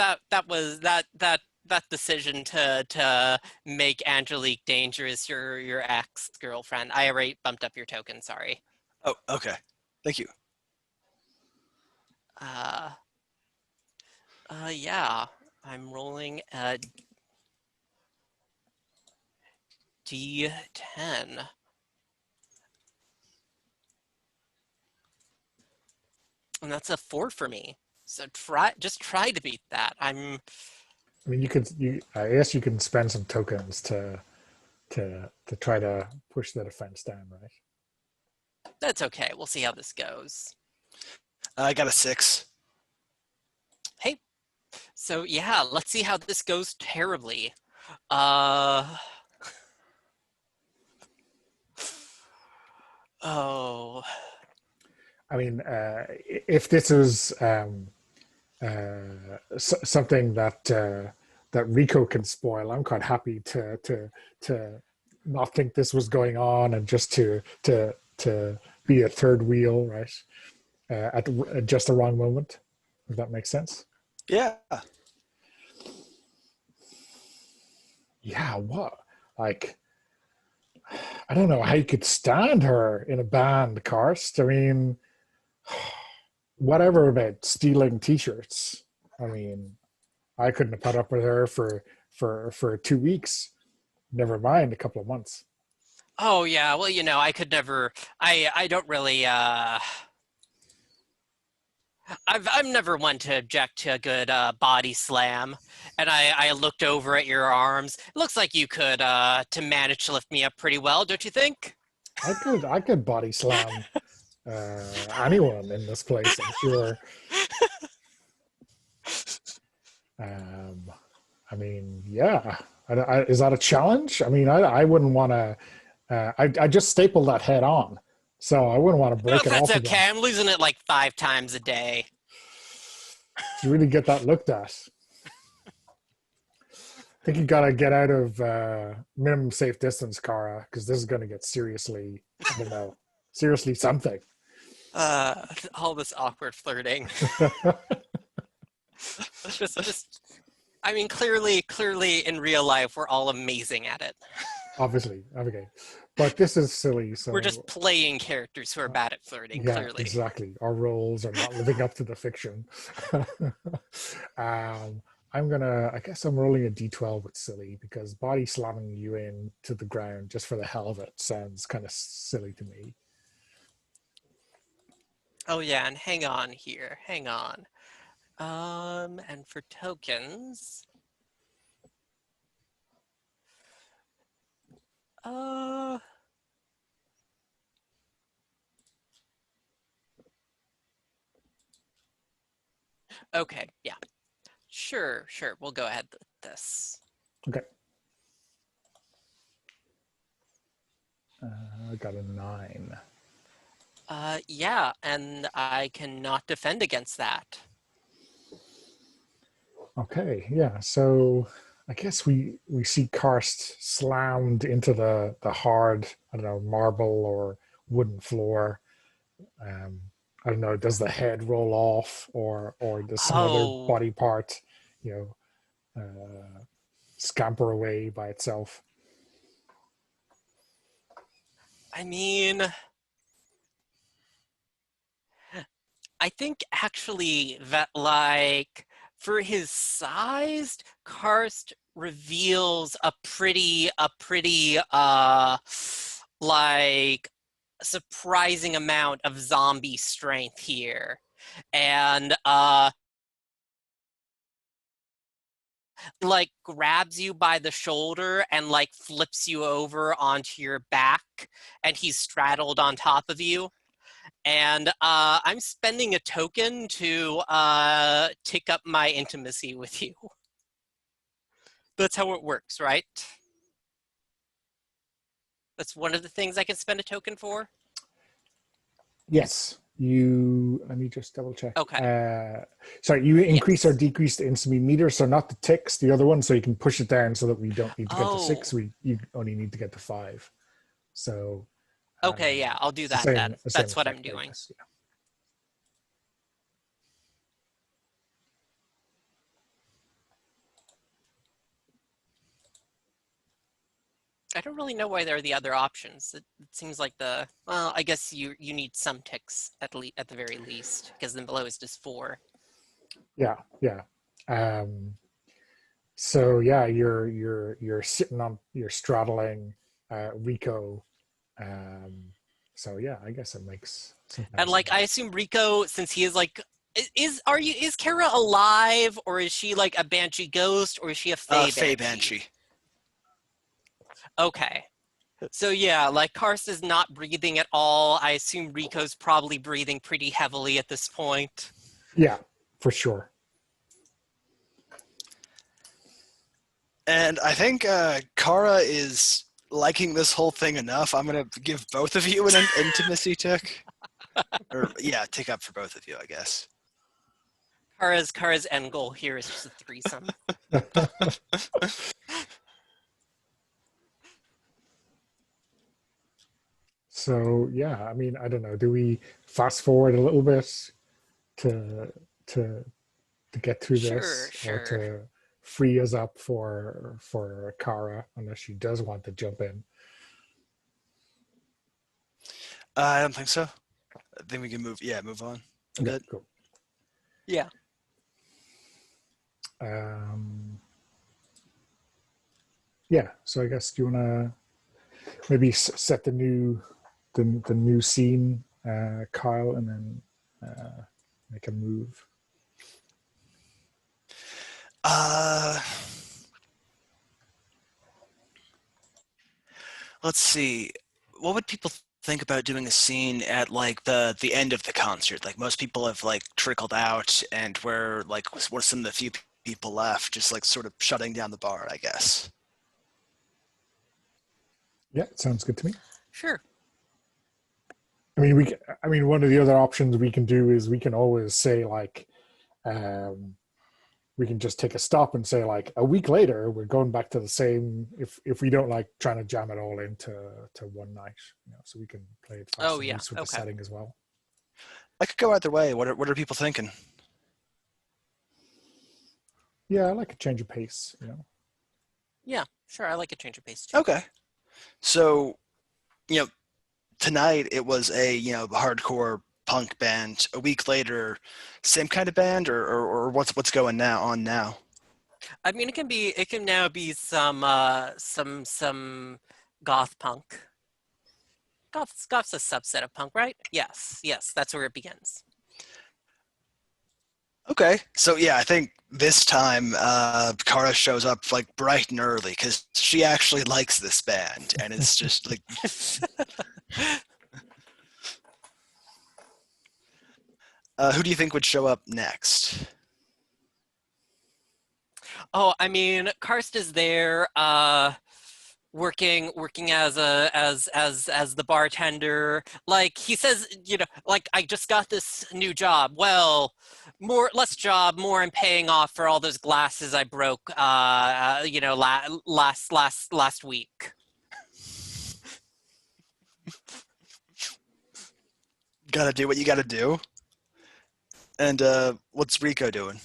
decision to make Angelique Dangerous your ex-girlfriend. I already bumped up your token, sorry. Oh, okay. Thank you. Uh yeah. I'm rolling a D10. And that's a 4 for me. So just try to beat that. I mean, I guess you can spend some tokens to try to push the defense down, right? That's okay. We'll see how this goes. I got a 6. Hey, so yeah, let's see how this goes terribly. Uh oh. I mean, if this is something that Rico can spoil, I'm quite happy to not think this was going on and just to be a third wheel, right? At just the wrong moment, if that makes sense. Yeah. Yeah, what? Like, I don't know how you could stand her in a band, Karst. I mean, whatever about stealing T-shirts. I mean, I couldn't have put up with her for 2 weeks. Never mind a couple of months. Oh yeah, well, I could never I don't really I'm never one to object to a good body slam. And I looked over at your arms. It looks like you could to manage to lift me up pretty well, don't you think? I could body slam anyone in this place, I'm sure. I mean, yeah. Is that a challenge? I mean, I wouldn't want to. I just stapled that head on, So I wouldn't want to break it That's off again okay. I'm losing it like 5 times a day. to really get that looked at. I think you got to get out of minimum safe distance, Cara, because this is going to get seriously, I don't know, seriously something. All this awkward flirting. just I mean, clearly in real life, we're all amazing at it. Obviously, okay. But this is silly, We're just so playing characters who are bad at flirting, yeah, clearly. exactly. Our roles are not living up to the fiction. I guess I'm rolling a d12 with silly because body slamming you in to the ground just for the hell of it sounds kind of silly to me. Oh yeah, and hang on here, hang on. And for tokens, uh, okay, yeah, sure, we'll go ahead with this. Okay. I got a 9. Yeah, and I cannot defend against that. Okay, yeah. So I guess we see Karst slammed into the hard, I don't know, marble or wooden floor. Um, I don't know, does the head roll off or does some other Oh, body part, you scamper away by itself? I mean, I think actually that like for his size, Karst reveals a pretty like surprising amount of zombie strength here. And like grabs you by the shoulder and like flips you over onto your back, and he's straddled on top of you. And I'm spending a token to tick up my intimacy with you. That's how it works, right? That's one of the things I can spend a token for. Yes. You let me just double check. Okay. Sorry, you increase or Yes. decrease the intimacy meter, so not the ticks, the other one, so you can push it down so that we don't need to get to 6. Oh, You only need to get to 5. So okay. Yeah, I'll do it's the that then. same That's what I'm effect, I doing. guess. Yeah. I don't really know why there are the other options. It seems like well, I guess you need some ticks at the very least, because then below is just 4. Yeah, yeah. So yeah, you're sitting on, you're straddling Rico. So yeah, I guess it makes some kind And of like I sense. assume Rico, since he is like is Kara alive, or is she like a banshee ghost, or is she a fae Fae banshee? Banshee. Okay. So yeah, like Karst is not breathing at all. I assume Rico's probably breathing pretty heavily at this point. Yeah, for sure. And I think Kara is liking this whole thing enough. I'm gonna give both of you an intimacy tick, or yeah, tick up for both of you, I guess. Kara's end goal here is just a threesome. So yeah, I mean, I don't know. Do we fast forward a little bit to to to get through Sure, this, or to free us up for Kara, unless she does want to jump in? I don't think so. I think we can move on a Okay, bit. cool. Yeah. Um, yeah. So I guess, do you want to maybe set the new scene, Kyle, and then make a move? Uh, let's see. What would people think about doing a scene at like the end of the concert? Like most people have like trickled out, and we're like what are some of the few people left, just like sort of shutting down the bar, I guess. Yeah, sounds good to me. Sure. I mean, I mean, one of the other options we can do is we can always say like, um, we can just take a stop and say like a week later we're going back to the same. If we don't like trying to jam it all into one night, so we can play it fast Oh and yeah, loose with the okay. setting as well. I could go either way. What are people thinking? Yeah, I like a change of pace. Yeah, sure. I like a change of pace too. Okay. So, you know, tonight it was a, hardcore punk band. A week later, same kind of band, or what's going on now? I mean, it can now be some goth punk. Goth's a subset of punk, right? Yes, that's where it begins. Okay. So yeah, I think this time Kara shows up like bright and early because she actually likes this band, and it's just like, who do you think would show up next? Oh, I mean, Karst is there, working as the bartender. Like he says, like I just got this new job. Well, less job, more I'm paying off for all those glasses I broke. Last week. Gotta do what you gotta do. And what's Rico doing?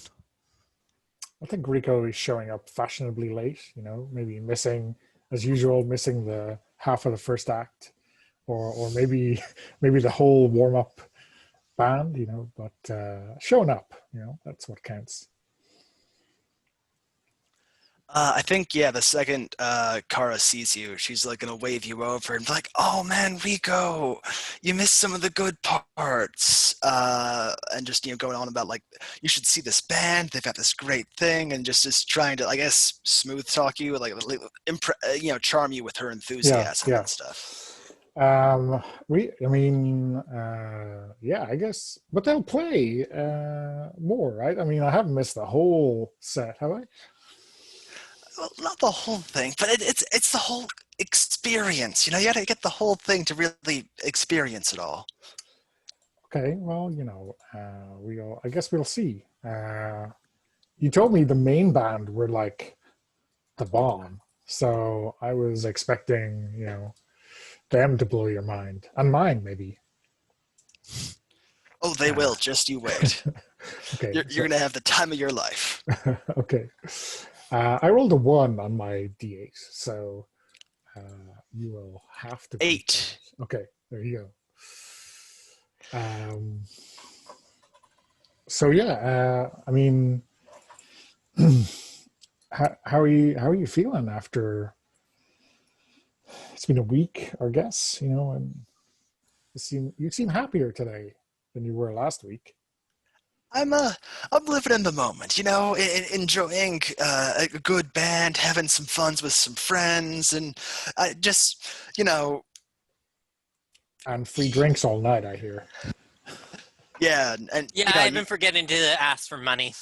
I think Rico is showing up fashionably late. Maybe missing, as usual, missing the half of the first act, or maybe maybe the whole warm up band. But showing up. That's what counts. I think yeah. The second Kara sees you, she's like gonna wave you over and be like, "Oh man, Rico, you missed some of the good parts." And just going on about like you should see this band. They've got this great thing, and just trying to, I guess, smooth talk you, like charm you with her Yeah, enthusiasm yeah. and stuff. I mean, yeah, I guess, but they'll play more, right? I mean, I haven't missed the whole set, have I? Well, not the whole thing, but it's the whole experience. You got to get the whole thing to really experience it all. Okay, well, I guess we'll see. You told me the main band were like the bomb, so I was expecting, them to blow your mind and mine, maybe. Oh, they Uh, will. Just you wait. okay, You're so gonna have the time of your life. okay, I rolled a one on my d8, so you will have to beat that. 8. Okay, there you go. So yeah, I mean, how are you feeling after it's been a week, I guess, and you seem happier today than you were last week. I'm I'm living in the moment, enjoying a good band, having some funs with some friends, and I just, you know, And free drinks all night, I hear. yeah, and Yeah, I've been forgetting to ask for money.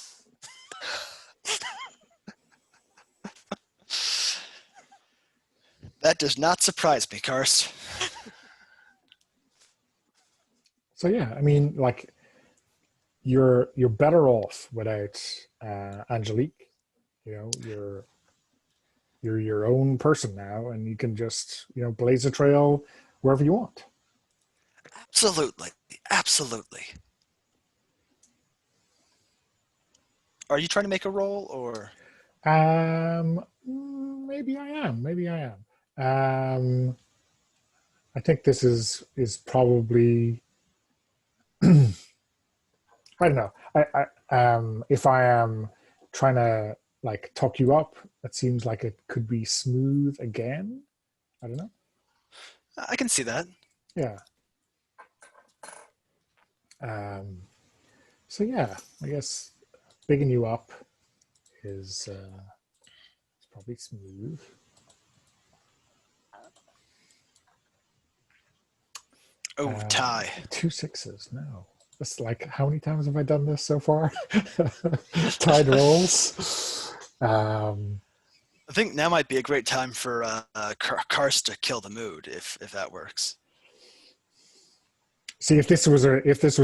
that does not surprise me, Karst. So yeah, I mean, like you're better off without Angelique. You're your own person now, and you can just blaze a trail wherever you want. Absolutely, absolutely. Are you trying to make a roll, or? Maybe I am. Maybe I am. I think this is probably. I don't know. If I am trying to like talk you up, it seems like it could be smooth again. I don't know. I can see that. Yeah. Um, so yeah, I guess bigging you up is probably smooth. Oh, tie. Two sixes. No. That's like how many times have I done this so far? Tied rolls. I think now might be a great time for Karst to kill the mood, if that works. See, if this was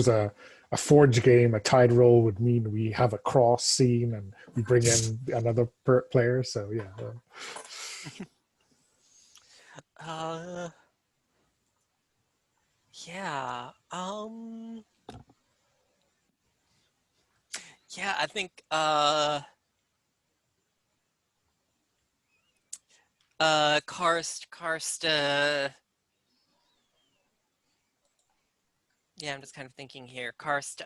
a forge game, a tide roll would mean we have a cross scene and we bring in another player. So yeah. Uh, yeah. Yeah, I think Karst yeah, I'm just kind of thinking here. Karst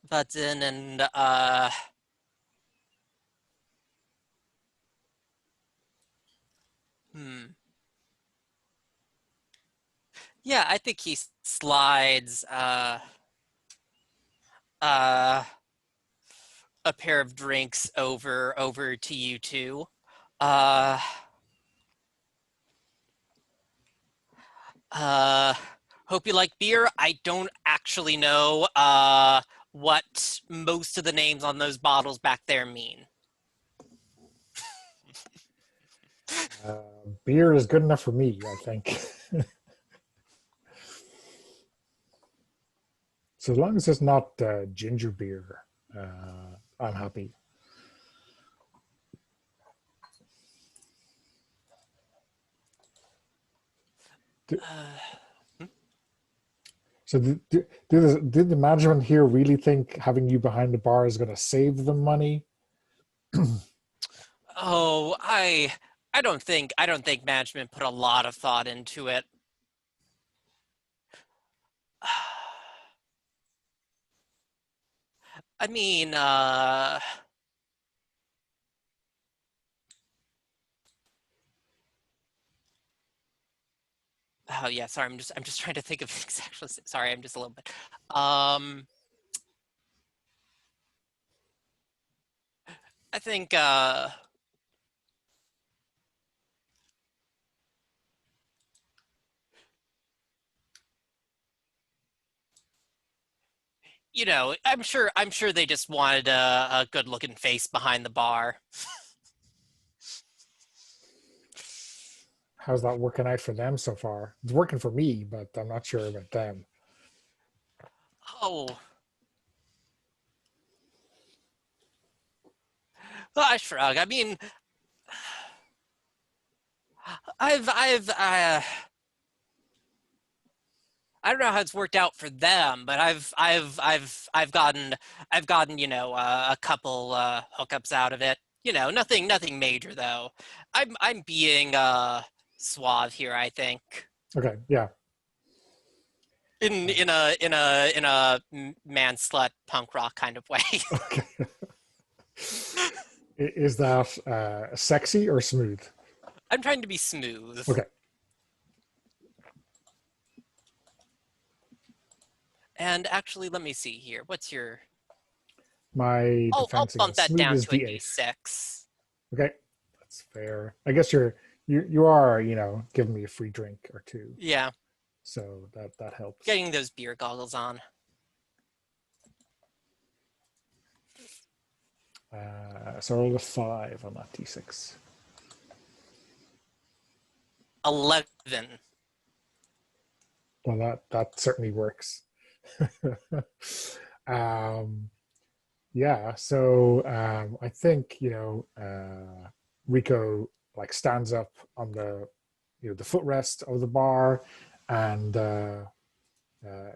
butts in and hmm. Yeah, I think he slides uh a pair of drinks over to you two. Uh uh Hope you like beer. I don't actually know what most of the names on those bottles back there mean. Beer is good enough for me, I think. So as long as it's not ginger beer, I'm happy. Do- So did the management here really think having you behind the bar is going to save them money? Oh, I don't think management put a lot of thought into it. I mean, oh yeah, sorry, I'm just trying to think of exactly. Sorry, I'm just a little bit. Um, I think I'm sure they just wanted a good looking face behind the bar. How's that working out for them so far? It's working for me, but I'm not sure about them. Oh, well, I shrug. I mean, I don't know how it's worked out for them, but I've gotten a couple hookups out of it. Nothing major though. I'm being suave here, I think. Okay, yeah. In a man slut punk rock kind of way. Okay. Is that sexy or smooth? I'm trying to be smooth. Okay. And actually, let me see here. What's your? My I'll defense bump against that smooth down is to a D8. D6. Okay, that's fair. I guess you are giving me a free drink or two, Yeah, so that helps. getting those beer goggles on. So I rolled a 5 on that D6. 11. Well, that certainly works. um, yeah. So I think Rico like stands up on the footrest of the bar and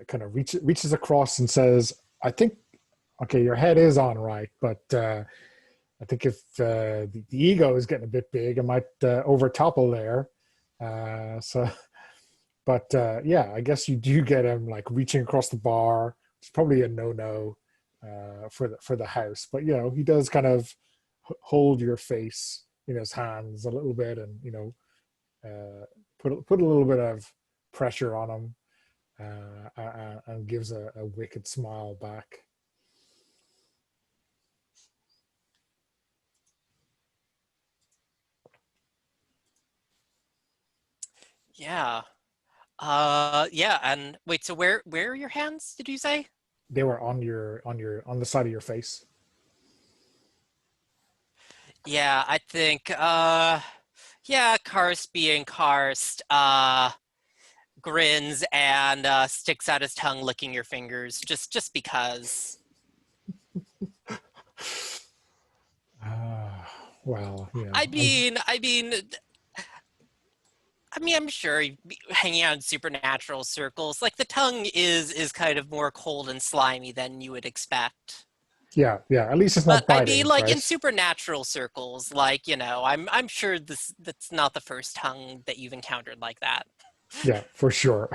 kind of reaches across and says, "I think okay, your head is on right, but I think if the ego is getting a bit big, it might over topple there." So, but yeah, I guess you do get him like reaching across the bar. It's probably a no-no for the house, but he does kind of hold your face in his hands a little bit, and put a little bit of pressure on him, and gives a wicked smile back. Yeah. Yeah, and wait, so where are your hands, did you say? They were on the side of your face. Yeah, I think Yeah, Karst being Karst, grins and sticks out his tongue, licking your fingers, just because. Well, I mean, I mean, I'm sure hanging out in supernatural circles, like the tongue is kind of more cold and slimy than you would expect. yeah, yeah. At least it's But not I mean, biting, like right? in supernatural circles, like I'm sure that's not the first tongue that you've encountered like that. Yeah, for sure.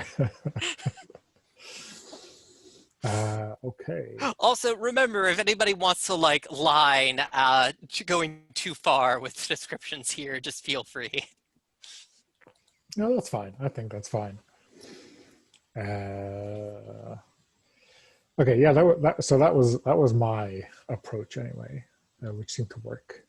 Okay. Also, remember, if anybody wants to like line going too far with descriptions here, just feel free. No, that's fine. I think that's fine. Uh, okay, yeah. So that was my approach anyway, which seemed to work.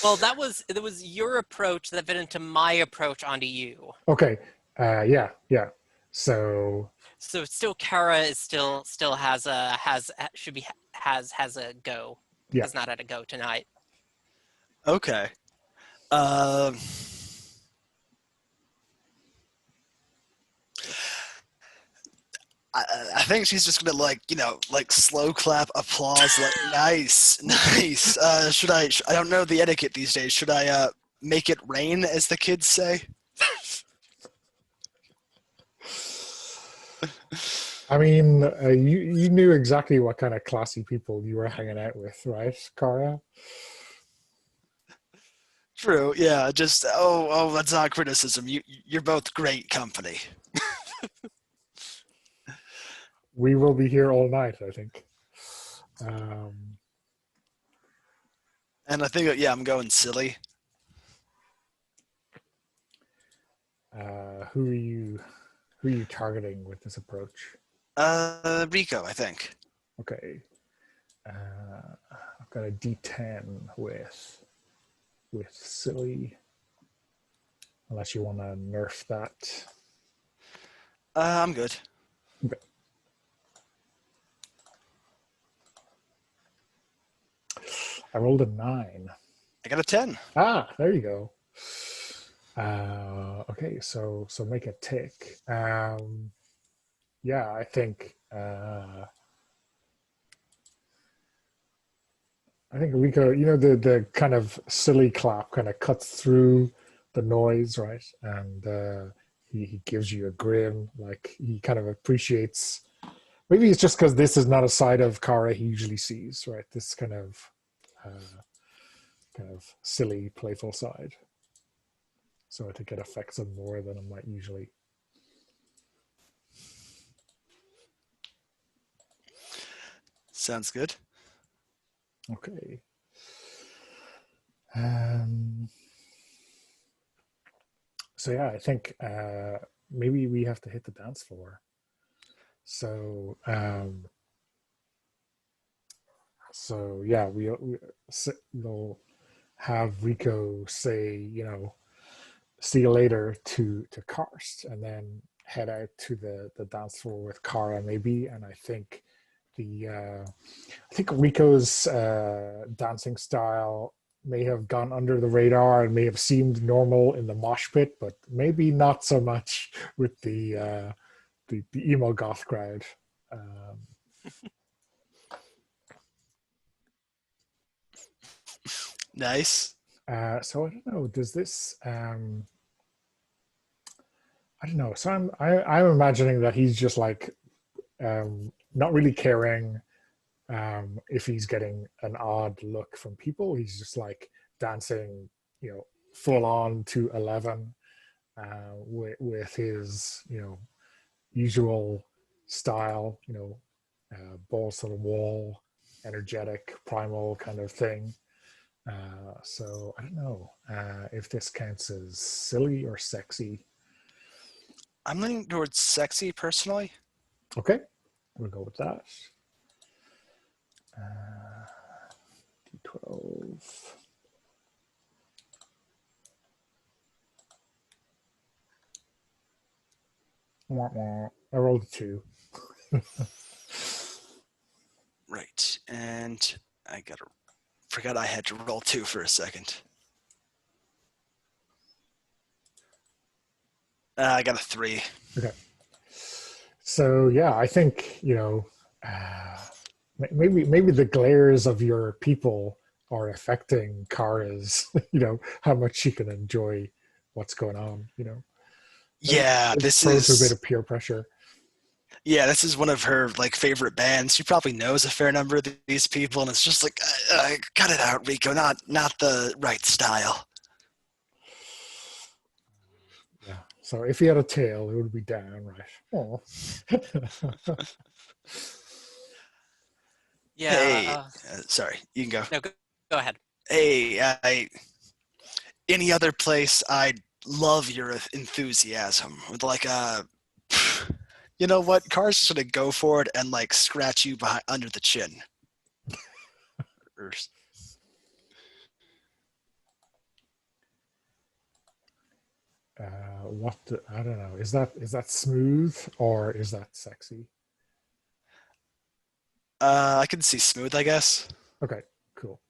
Well, that was your approach that fit into my approach onto you. Okay. Yeah, yeah. So So still, Kara is still has should be has a go. yeah. Is not at a go tonight. Okay. Um, I think she's just gonna like slow clap applause, like nice, nice. Should I? I don't know the etiquette these days. Should I make it rain, as the kids say? I mean, you knew exactly what kind of classy people you were hanging out with, right, Kara? True. Yeah. Just that's not criticism. You're both great company. We will be here all night, I think. Um, And I think yeah, I'm going silly. who are you targeting with this approach? Rico, I think. Okay. I've got a D10 with silly, unless you want to nerf that. I'm good. Okay. I rolled a 9. I got a 10. There you go. Okay, so make a tick. Yeah, I think Rico, the kind of silly clap kind of cuts through the noise, right? And he gives you a grin, like he kind of appreciates. Maybe it's just because this is not a side of Kara he usually sees, right? This kind of silly, playful side. So I think it affects him more than it might usually. Sounds good. Okay. So yeah, I think maybe we have to hit the dance floor. So yeah, we'll have Rico say, see you later to Karst, and then head out to the dance floor with Kara maybe. And I think Rico's dancing style may have gone under the radar and may have seemed normal in the mosh pit, but maybe not so much with the emo goth crowd. Um, Nice. so I don't know. Does this? I don't know. So I'm imagining that he's just like not really caring if he's getting an odd look from people. He's just like dancing, full on to 11 with his usual style, balls to the wall, energetic, primal kind of thing. So I don't know if this counts as silly or sexy. I'm leaning towards sexy personally. Okay, we'll go with that. Uh, D12. I rolled a 2. Right. And forgot I had to roll 2 for a second. I got a 3. Okay. So yeah, I think uh, maybe the glares of your people are affecting Kara's how much she can enjoy what's going on. Maybe Yeah, this throws her a bit is of peer pressure. this is one of her like favorite bands. She probably knows a fair number of these people, and it's just like, cut it out, Rico. Not the right style. Yeah. So if he had a tail, it would be Dan, right? Oh. Yeah. Hey, sorry, you can go. No, go ahead. Hey, any other place, I'd love your enthusiasm. With like, you know what? Car's just gonna go for it and like scratch you behind under the chin. Or- I don't know. Is that smooth or is that sexy? I can see smooth, I guess. Okay, cool.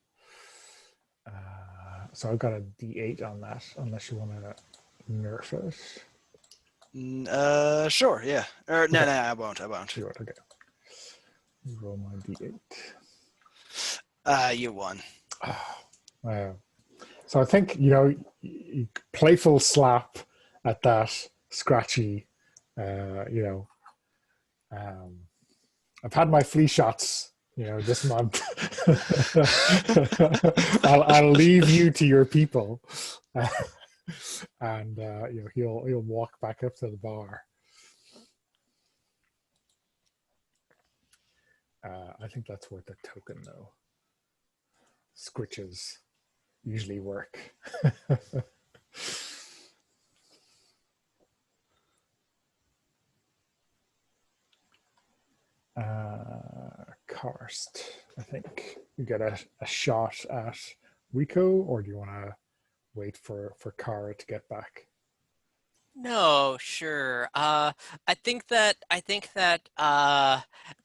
So I've got a D8 on that, unless you want to nerf it. Sure, yeah. Or no, Okay, no, I won't. I won't. you okay. Roll my D8. You won. Wow. So I think playful slap at that scratchy. You know, I've had my flea shots. This month. I'll leave you to your people, and he'll walk back up to the bar. I think that's worth a token, though. Squitches usually work. Karst, I think you get a shot at Rico, or do you want to wait for Kara to get back? No, sure. I think that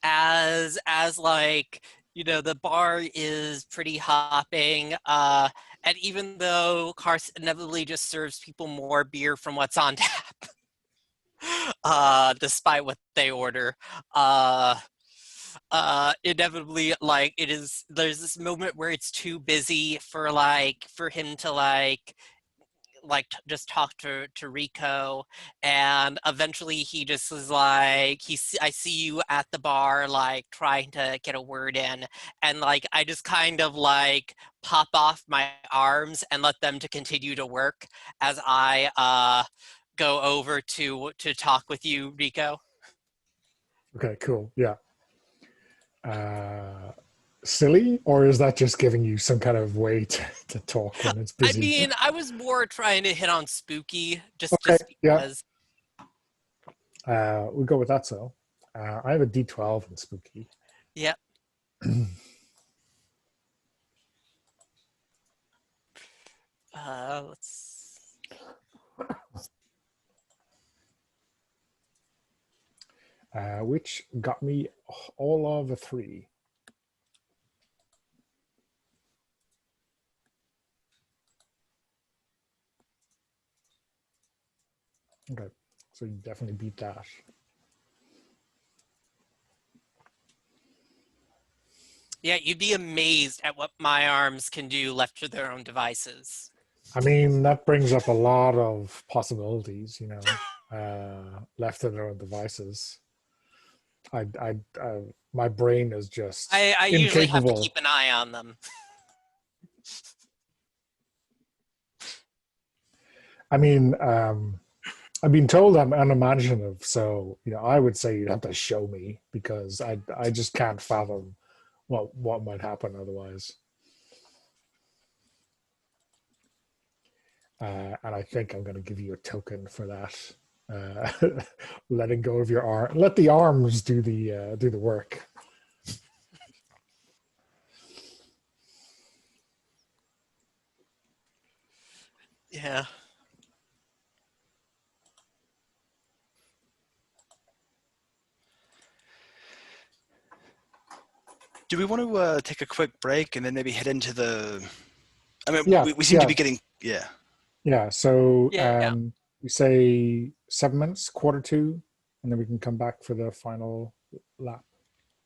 as like, the bar is pretty hopping, and even though Cars inevitably just serves people more beer from what's on tap, despite what they order, uh inevitably, like, there's this moment where it's too busy for him to just talk to Rico, and eventually he just is like, I see you at the bar, like, trying to get a word in, and like I just kind of like pop off my arms and let them to continue to work as I go over to talk with you, Rico. Okay, cool. Yeah. Silly, or is that just giving you some kind of way to talk when it's I busy? mean, I was more trying to hit on spooky, Okay, just yeah. because. We'll go with that. So I have a D12 in spooky. Yep. Let's. Which got me all of a 3. Okay, so you definitely beat that. Yeah, you'd be amazed at what my arms can do left to their own devices. I mean, that brings up a lot of possibilities, left to their own devices. My brain is just I usually have to incapable. keep an eye on them. I mean, I've been told I'm unimaginative, so I would say you'd have to show me, because I just can't fathom what might happen otherwise. And I think I'm going to give you a token for that. Letting go of your arm, let the arms do the work. Yeah. Do we want to take a quick break and then maybe head into the? I mean, Yeah, we seem to yeah, be getting. Yeah. yeah. So Yeah. we say 7 minutes, quarter two, and then we can come back for the final lap.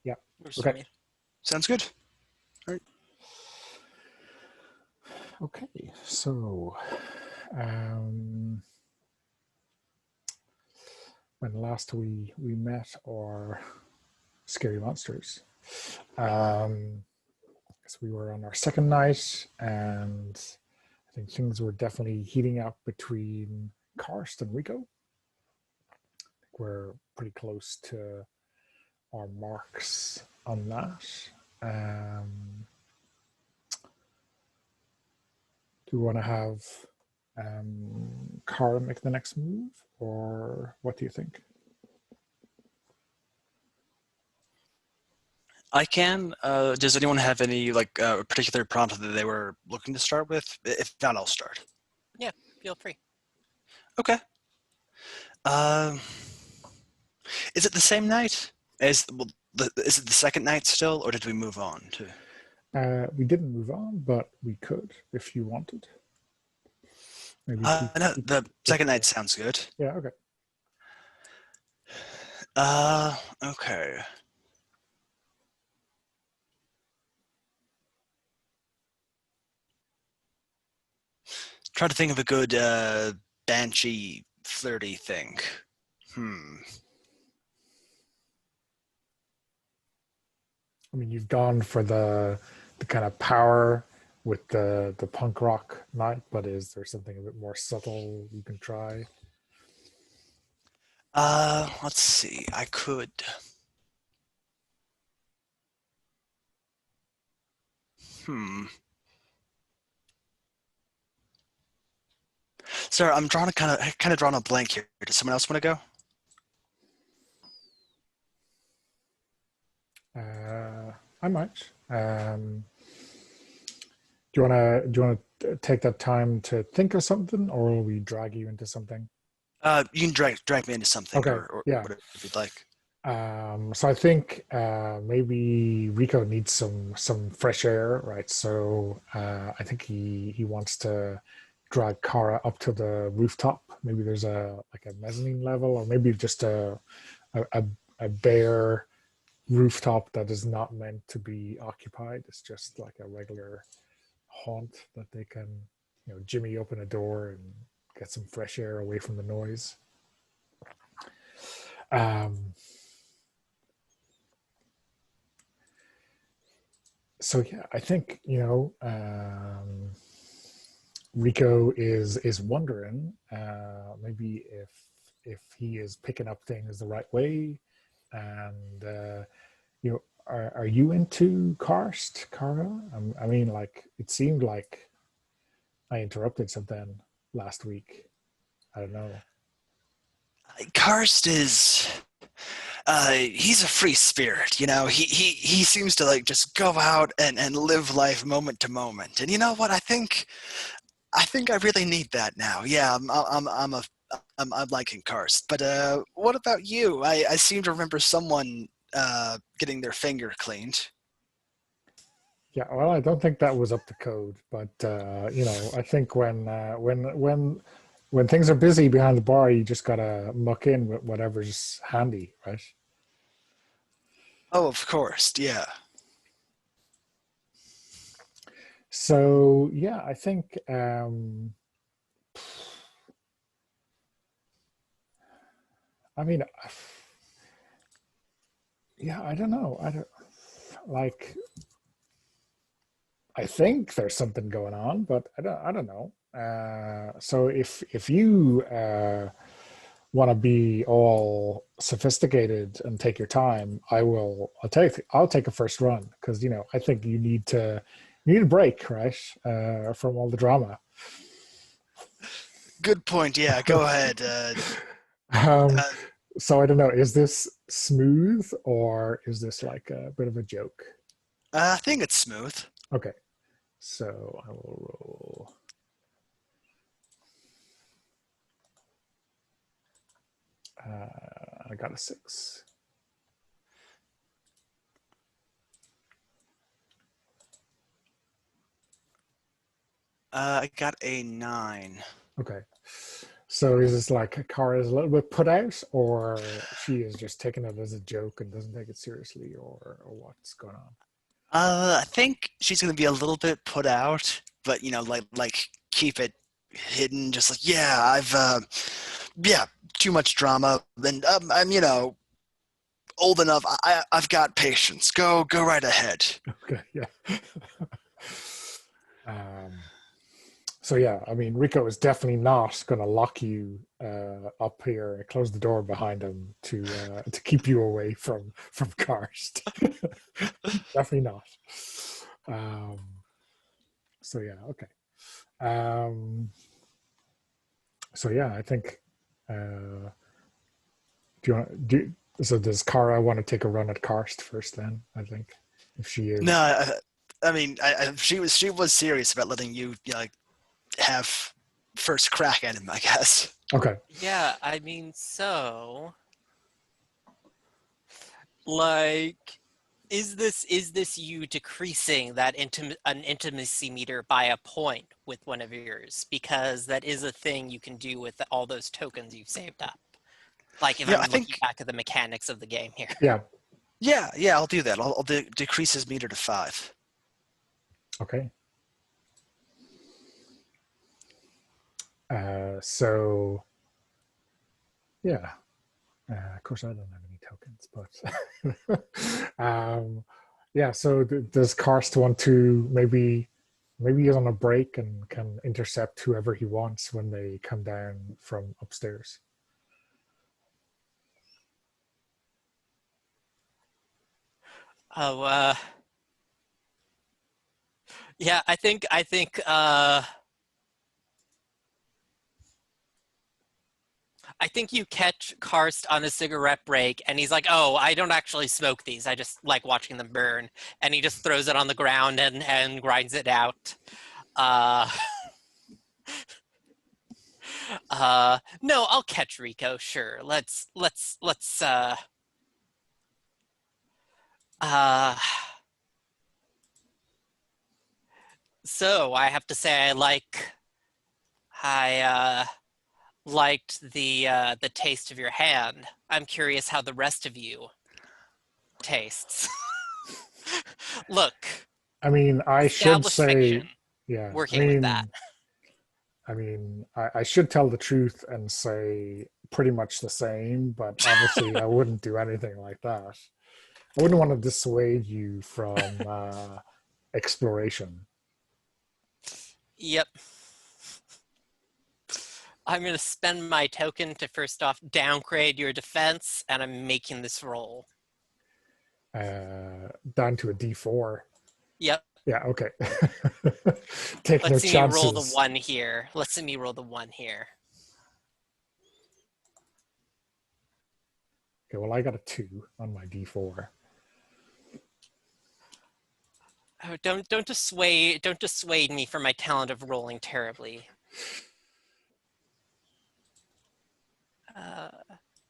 Yeah. Okay. Sounds good. Okay. So, when last we met our Scary Monsters, so we were on our second night, and I think things were definitely heating up between Karst and Rico. We're pretty close to our marks on that. Do we want to have Cara make the next move, or what do you think? I can. Does anyone have any particular prompt that they were looking to start with? If not, I'll start. Yeah, feel free. Okay. Is it the same night? Is it the second night still, or did we move on to? We didn't move on, but we could if you wanted. Maybe no, the second night sounds good. Yeah. Okay. Okay. Try to think of a good banshee flirty thing. I mean, you've gone for the kind of power with the punk rock night, but is there something a bit more subtle you can try? Let's see. I could. Sir, I'm drawing kind of drawing a blank here. Does someone else want to go? I might. Do you want to take that time to think of something, or will we drag you into something? You can drag me into something, okay. or yeah. whatever you'd like. So I think maybe Rico needs some fresh air, right? So I think he wants to drag Kara up to the rooftop. Maybe there's a mezzanine level, or maybe just a bare rooftop that is not meant to be occupied. It's just like a regular haunt that they can, jimmy open a door and get some fresh air away from the noise. So yeah, I think Rico is wondering maybe if he is picking up things the right way, and are you into Karst, Kara? I mean, it seemed like I interrupted something last week. I don't know. Karst is. He's a free spirit, he seems to just go out and live life moment to moment. And you know what? I think I really need that now. Yeah, I'm liking Karst. But what about you? I seem to remember someone getting their finger cleaned. Yeah, well, I don't think that was up to code, but I think when things are busy behind the bar, you just gotta muck in with whatever's handy, right? Oh, of course, yeah. So yeah, I think I mean, yeah, I don't know. I don't like. I think there's something going on, but I don't know. So if you want to be all sophisticated and take your time, I'll take a first run, because I think you need a break, right, from all the drama. Good point. Yeah, go ahead. So I don't know. Is this smooth, or is this like a bit of a joke? I think it's smooth. Okay, so I will roll. I got a 6. I got a 9. Okay, So is this like Kara is a little bit put out, or she is just taking it as a joke and doesn't take it seriously, or what's going on? I think she's gonna be a little bit put out, but like keep it hidden. Just like, yeah, yeah, too much drama, and I'm old enough. I've got patience. Go right ahead. Okay, yeah. um, so yeah, I mean, Rico is definitely not going to lock you up here and close the door behind him to keep you away from Karst. Definitely not. Um, so yeah, okay. So yeah, I think. Do you want do? So does Kara want to take a run at Karst first? Then I think if she No, is. I mean, she was serious about letting you, have first crack at him, I guess. Okay. Yeah, I mean, so like, is this you decreasing that an intimacy meter by a point with one of yours? Because that is a thing you can do with all those tokens you've saved up. Like, if I I'm looking think, back at the mechanics of the game here. Yeah. yeah, I'll do that. I'll decrease his meter to 5. Okay. So yeah. Of course, I don't have any tokens, but yeah. So does Karst want to maybe he's on a break and can intercept whoever he wants when they come down from upstairs? Oh, yeah, I think you catch Karst on a cigarette break, and he's like, "Oh, I don't actually smoke these. I just like watching them burn." And he just throws it on the ground and grinds it out. Uh, no, I'll catch Rico. Sure, let's. Uh, so I have to say, I liked the taste of your hand. I'm curious how the rest of you tastes. Look, I mean, I should established say, fiction. yeah. Working with that. I should tell the truth and say pretty much the same, but obviously I wouldn't do anything like that. I wouldn't want to dissuade you from exploration. Yep. I'm going to spend my token to first off downgrade your defense, and I'm making this roll. Down to a D4. Yep. Yeah, okay. Take Let's no see me roll the chances. 1 here. Let's see me roll the 1 here. Okay, well, I got a 2 on my D4. Oh, don't dissuade me from my talent of rolling terribly.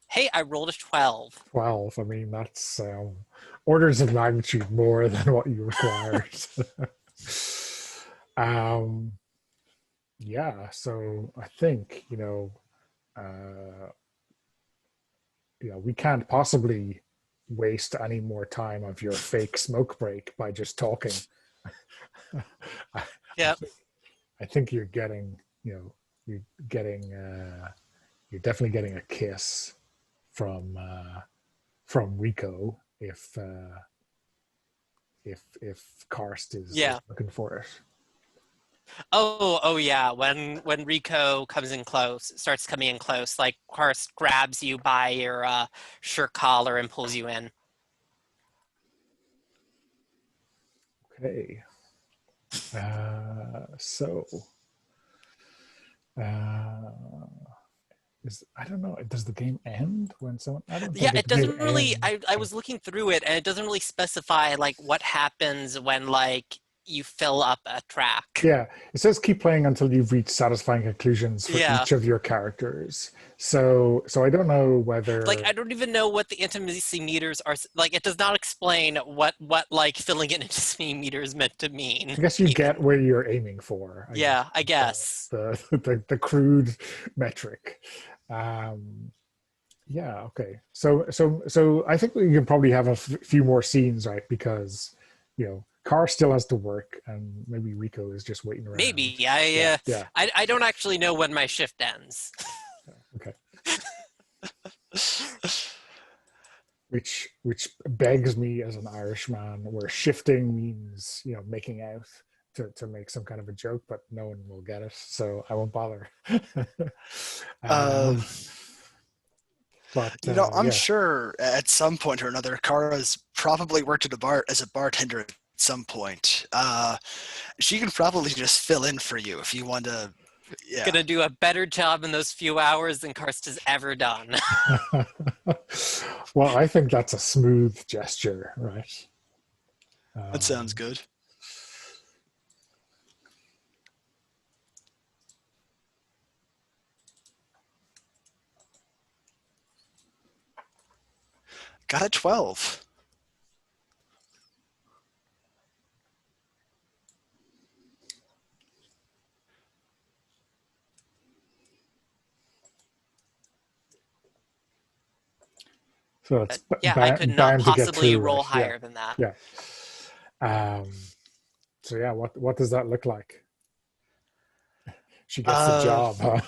Hey, I rolled a 12. 12. I mean, that's orders of magnitude more than what you required. um, yeah, so I think, we can't possibly waste any more time of your fake smoke break by just talking. Yep. I think you're getting, you're getting, you're definitely getting a kiss from Rico if Karst is looking for it. Oh yeah. When Rico starts coming in close, like Karst grabs you by your shirt collar and pulls you in. Okay. So I don't know. Does the game end when someone? I don't think Yeah, the it game doesn't really. ends. I was looking through it, and it doesn't really specify like what happens when like you fill up a track. Yeah, it says keep playing until you've reached satisfying conclusions for Yeah. each of your characters. So I don't know Like, I whether, don't even know what the intimacy meters are. Like, it does not explain what like filling an intimacy meter is meant to mean. I guess you get where you're aiming for, I guess. Yeah, I guess. The crude metric. Um, yeah, okay. So I think we can probably have a few more scenes, right? Because, Car still has to work, and maybe Rico is just waiting around. Maybe. Yeah, yeah. I don't actually know when my shift ends. Okay. Which begs me as an Irishman, where shifting means making out to make some kind of a joke, but no one will get it, so I won't bother. Uh, um, but I'm yeah, sure at some point or another, Kara's probably worked at a bar as a bartender at some point. She can probably just fill in for you if you want to. Yeah. Gonna do a better job in those few hours than Karsta's ever done. well, I think that's a smooth gesture, right? That sounds good. Got a 12. So it's Yeah, I could not bound to get possibly through, roll right? higher than that. Yeah. So yeah, what does that look like? She gets the job, huh?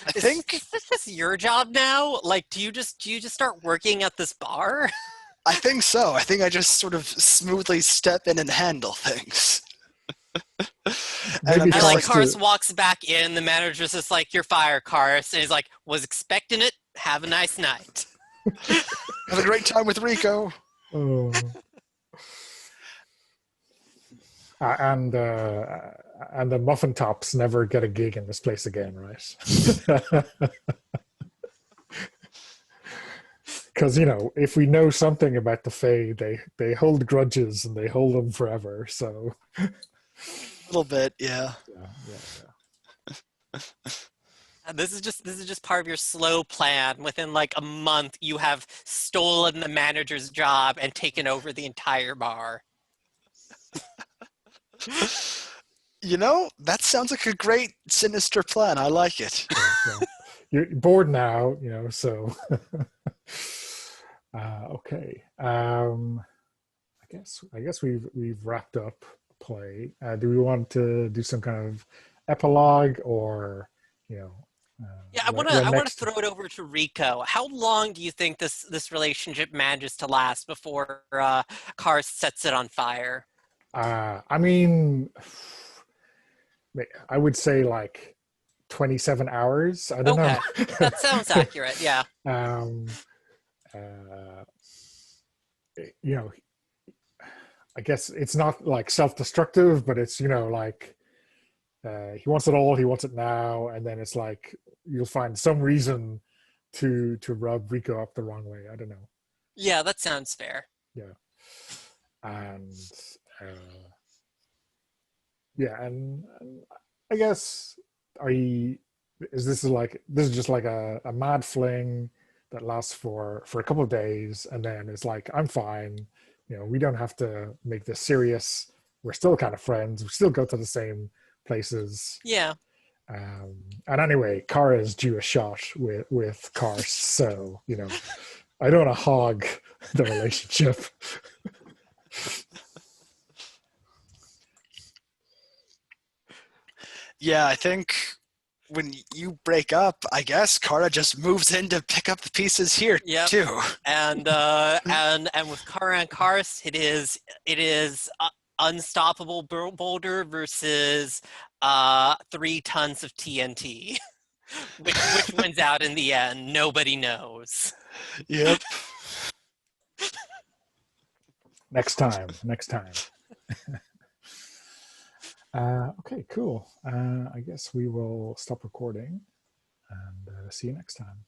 I think Is this just your job now? Like, do you just start working at this bar? I think so. I think I just sort of smoothly step in and handle things. Maybe And like Karst Karst walks back in, the manager's just like, "You're fired, Karst," and he's like, "Was expecting it. Have a nice night." Have a great time with Rico. Oh. And the muffin tops never get a gig in this place again, right? Because if we know something about the Fae, they hold grudges and they hold them forever. So A little bit, yeah. Yeah. And this is just part of your slow plan. Within like a month, you have stolen the manager's job and taken over the entire bar. That sounds like a great sinister plan. I like it. Yeah. You're bored now, so okay. I guess we've wrapped up play. Do we want to do some kind of epilogue, or Yeah, I want to throw it over to Rico. How long do you think this relationship manages to last before Karst sets it on fire? I mean, I would say like 27 hours. I don't know. That sounds accurate. Yeah. Uh, I guess it's not like self-destructive, but it's like he wants it all. He wants it now, and then it's like you'll find some reason to rub Rico up the wrong way. I don't know. Yeah, that sounds fair. Yeah, and yeah, and I guess this is just like a mad fling that lasts for a couple of days, and then it's like I'm fine. We don't have to make this serious. We're still kind of friends. We still go to the same places. Yeah. And anyway, Kara is due a shot with Karst, so I don't want to hog the relationship. Yeah, I think when you break up, I guess Kara just moves in to pick up the pieces here too. And with Kara and Karst, it is unstoppable boulder versus 3 tons of TNT. which wins out in the end? Nobody knows. Yep. Next time. Okay, cool. I guess we will stop recording and see you next time.